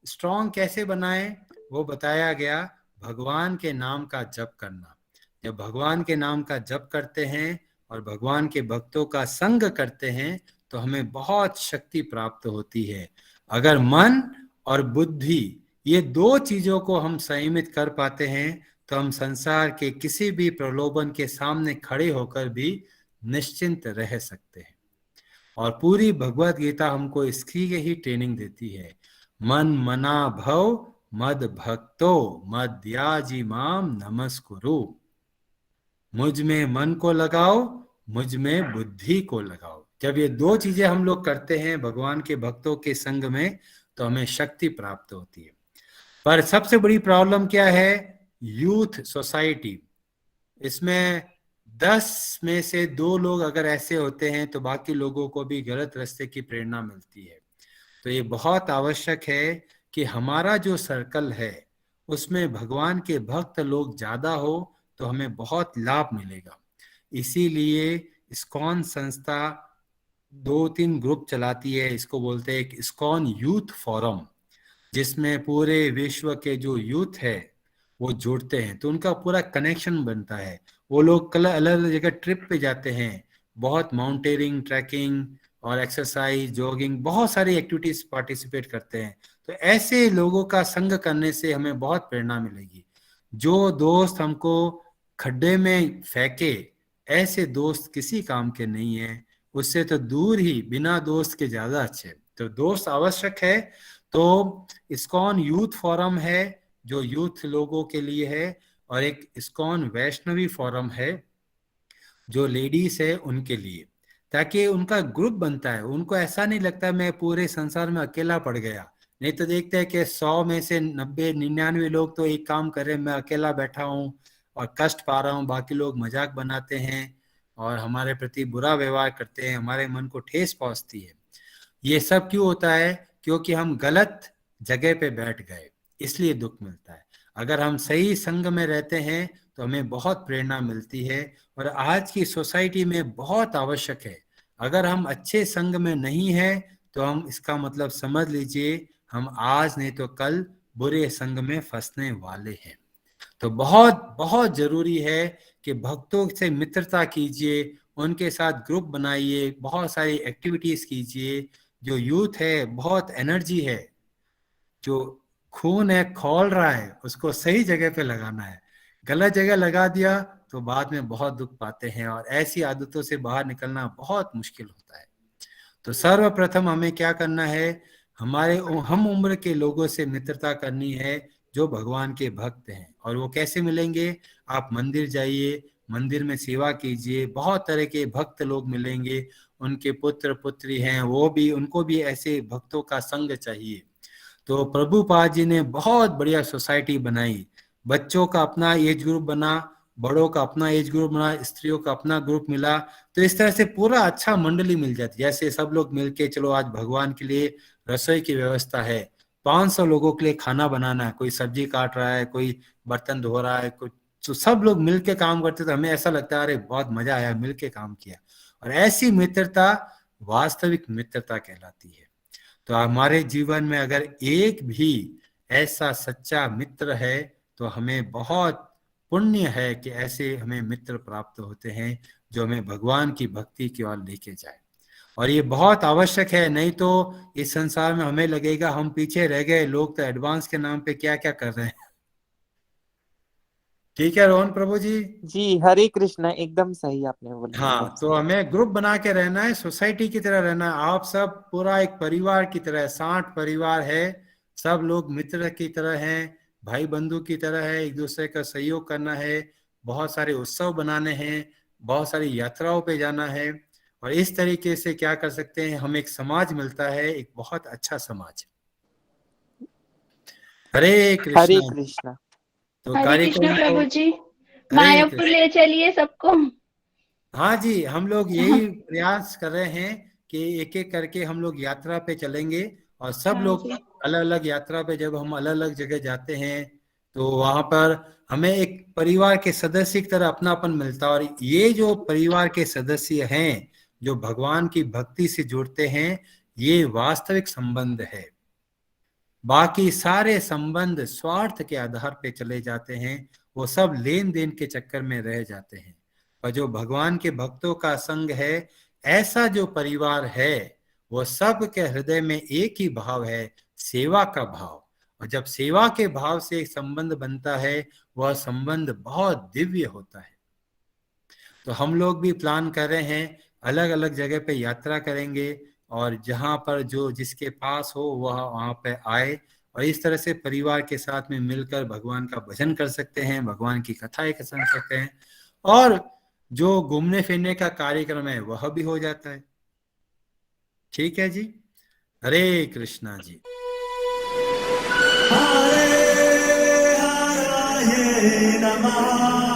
स्ट्रांग कैसे बनाएं, वो बताया गया, भगवान के नाम का जप करना। जब भगवान के नाम का जप करते हैं और भगवान के भक्तों का संग करते हैं तो हमें बहुत शक्ति प्राप्त होती है। अगर मन और बुद्धि ये दो चीजों को हम संयमित कर पाते हैं तो हम संसार के किसी भी प्रलोभन के सामने खड़े होकर भी निश्चिंत रह सकते हैं। और पूरी भगवत गीता हमको इसकी ही ट्रेनिंग देती है, मन मना भव मद भक्तो मद्याजी माम नमस्कुरु। मुझ में मन को लगाओ, मुझ में बुद्धि को लगाओ। जब ये दो चीजें हम लोग करते हैं भगवान के भक्तों के संग में तो हमें शक्ति प्राप्त होती है। पर सबसे बड़ी प्रॉब्लम क्या है, यूथ सोसाइटी। इसमें 10 में से 2 लोग अगर ऐसे होते हैं तो बाकी लोगों को भी गलत रास्ते की प्रेरणा मिलती है। तो ये बहुत आवश्यक है कि हमारा जो सर्कल है उसमें भगवान के भक्त लोग ज्यादा हो तो हमें बहुत लाभ मिलेगा। इसीलिए इस्कॉन संस्था 2-3 ग्रुप चलाती है, इसको बोलते हैं एक इस्कॉन यूथ फोरम, जिसमें पूरे विश्व के जो यूथ है वो जुड़ते हैं, तो उनका पूरा कनेक्शन बनता है। वो लोग अलग अलग जगह ट्रिप पे जाते हैं, बहुत माउंटेनियरिंग, ट्रैकिंग और एक्सरसाइज, जॉगिंग, बहुत सारी एक्टिविटीज पार्टिसिपेट करते हैं। तो ऐसे लोगों का संग करने से हमें बहुत प्रेरणा मिलेगी। जो दोस्त हमको खड्डे में फेंके, ऐसे दोस्त किसी काम के नहीं है, उससे तो दूर ही बिना दोस्त के ज्यादा अच्छे। तो दोस्त आवश्यक है। तो इस्कॉन यूथ फोरम है जो यूथ लोगों के लिए है, और एक इस्कॉन वैष्णवी फोरम है जो लेडीज है उनके लिए, ताकि उनका ग्रुप बनता है, उनको ऐसा नहीं लगता मैं पूरे संसार में अकेला पड़ गया। नहीं तो देखते हैं कि 100 में से 90-99 लोग तो एक काम कर रहे हैं, मैं अकेला बैठा हूँ और कष्ट पा रहा हूँ, बाकी लोग मजाक बनाते हैं और हमारे प्रति बुरा व्यवहार करते हैं, हमारे मन को ठेस पहुंचती है। ये सब क्यों होता है? क्योंकि हम गलत जगह पे बैठ गए, इसलिए दुख मिलता है। अगर हम सही संग में रहते हैं तो हमें बहुत प्रेरणा मिलती है, और आज की सोसाइटी में बहुत आवश्यक है। अगर हम अच्छे संग में नहीं है तो हम इसका मतलब समझ लीजिए हम आज नहीं तो कल बुरे संग में फंसने वाले हैं। तो बहुत बहुत जरूरी है कि भक्तों से मित्रता कीजिए, उनके साथ ग्रुप बनाइए, बहुत सारी एक्टिविटीज कीजिए। जो यूथ है बहुत एनर्जी है, जो खून है खौल रहा है, उसको सही जगह पे लगाना है। गलत जगह लगा दिया तो बाद में बहुत दुख पाते हैं, और ऐसी आदतों से बाहर निकलना बहुत मुश्किल होता है। तो सर्वप्रथम हमें क्या करना है, हमारे हम उम्र के लोगों से मित्रता करनी है जो भगवान के भक्त हैं। और वो कैसे मिलेंगे? आप मंदिर जाइए, मंदिर में सेवा कीजिए, बहुत तरह के भक्त लोग मिलेंगे, उनके पुत्र पुत्री हैं, वो भी, उनको भी ऐसे भक्तों का संग चाहिए। तो प्रभुपाद जी ने बहुत बढ़िया सोसाइटी बनाई, बच्चों का अपना एज ग्रुप बना, बड़ों का अपना एज ग्रुप मिला, स्त्रियों का अपना ग्रुप मिला, तो इस तरह से पूरा अच्छा मंडली मिल जाती है। जैसे सब लोग मिलके चलो आज भगवान के लिए रसोई की व्यवस्था है, 500 लोगों के लिए खाना बनाना है, कोई सब्जी काट रहा है, कोई बर्तन धो रहा है, कोई, तो सब लोग मिलके काम करते, तो हमें ऐसा लगता है अरे बहुत मजा आया, मिलके काम किया। और ऐसी मित्रता वास्तविक मित्रता कहलाती है। तो हमारे जीवन में अगर एक भी ऐसा सच्चा मित्र है तो हमें बहुत पुण्य है कि ऐसे हमें मित्र प्राप्त होते हैं जो हमें भगवान की भक्ति की ओर लेके जाए। और ये बहुत आवश्यक है, नहीं तो इस संसार में हमें लगेगा हम पीछे रह गए, लोग तो एडवांस के नाम पे क्या क्या कर रहे हैं। ठीक है रोहन प्रभु जी हरे कृष्णा, एकदम सही आपने बोला। हाँ, तो हमें ग्रुप बना के रहना है, सोसाइटी की तरह रहना है। आप सब पूरा एक परिवार की तरह, 60 परिवार है, सब लोग मित्र की तरह हैं, भाई बंधु की तरह है, एक दूसरे का सहयोग करना है, बहुत सारे उत्सव बनाने हैं, बहुत सारी यात्राओं पे जाना है। और इस तरीके से क्या कर सकते हैं, हम एक समाज मिलता है, एक बहुत अच्छा समाज। हरे कृष्णा। हरे कृष्णा। तो हरे कृष्णा कार्यक्रम प्रभु को जी, मायापुर ले चलिए सबको। हाँ जी, हम लोग यही प्रयास कर रहे हैं कि एक एक करके हम लोग यात्रा पे चलेंगे, और सब हाँ लोग जी। अलग अलग यात्रा पे जब हम अलग अलग जगह जाते हैं तो वहां पर हमें एक परिवार के सदस्य की तरह अपनापन मिलता है। और ये जो परिवार के सदस्य हैं जो भगवान की भक्ति से जुड़ते हैं, ये वास्तविक संबंध है। बाकी सारे संबंध स्वार्थ के आधार पे चले जाते हैं, वो सब लेन देन के चक्कर में रह जाते हैं। और जो भगवान के भक्तों का संग है, ऐसा जो परिवार है, वो सब के हृदय में एक ही भाव है, सेवा का भाव। और जब सेवा के भाव से एक संबंध बनता है, वह संबंध बहुत दिव्य होता है। तो हम लोग भी प्लान कर रहे हैं, अलग अलग जगह पे यात्रा करेंगे, और जहां पर जो जिसके पास हो वह वहां पे आए, और इस तरह से परिवार के साथ में मिलकर भगवान का भजन कर सकते हैं, भगवान की कथाएं सुन सकते हैं, और जो घूमने फिरने का कार्यक्रम है वह भी हो जाता है। ठीक है जी, हरे कृष्णा जी। हरे नमः।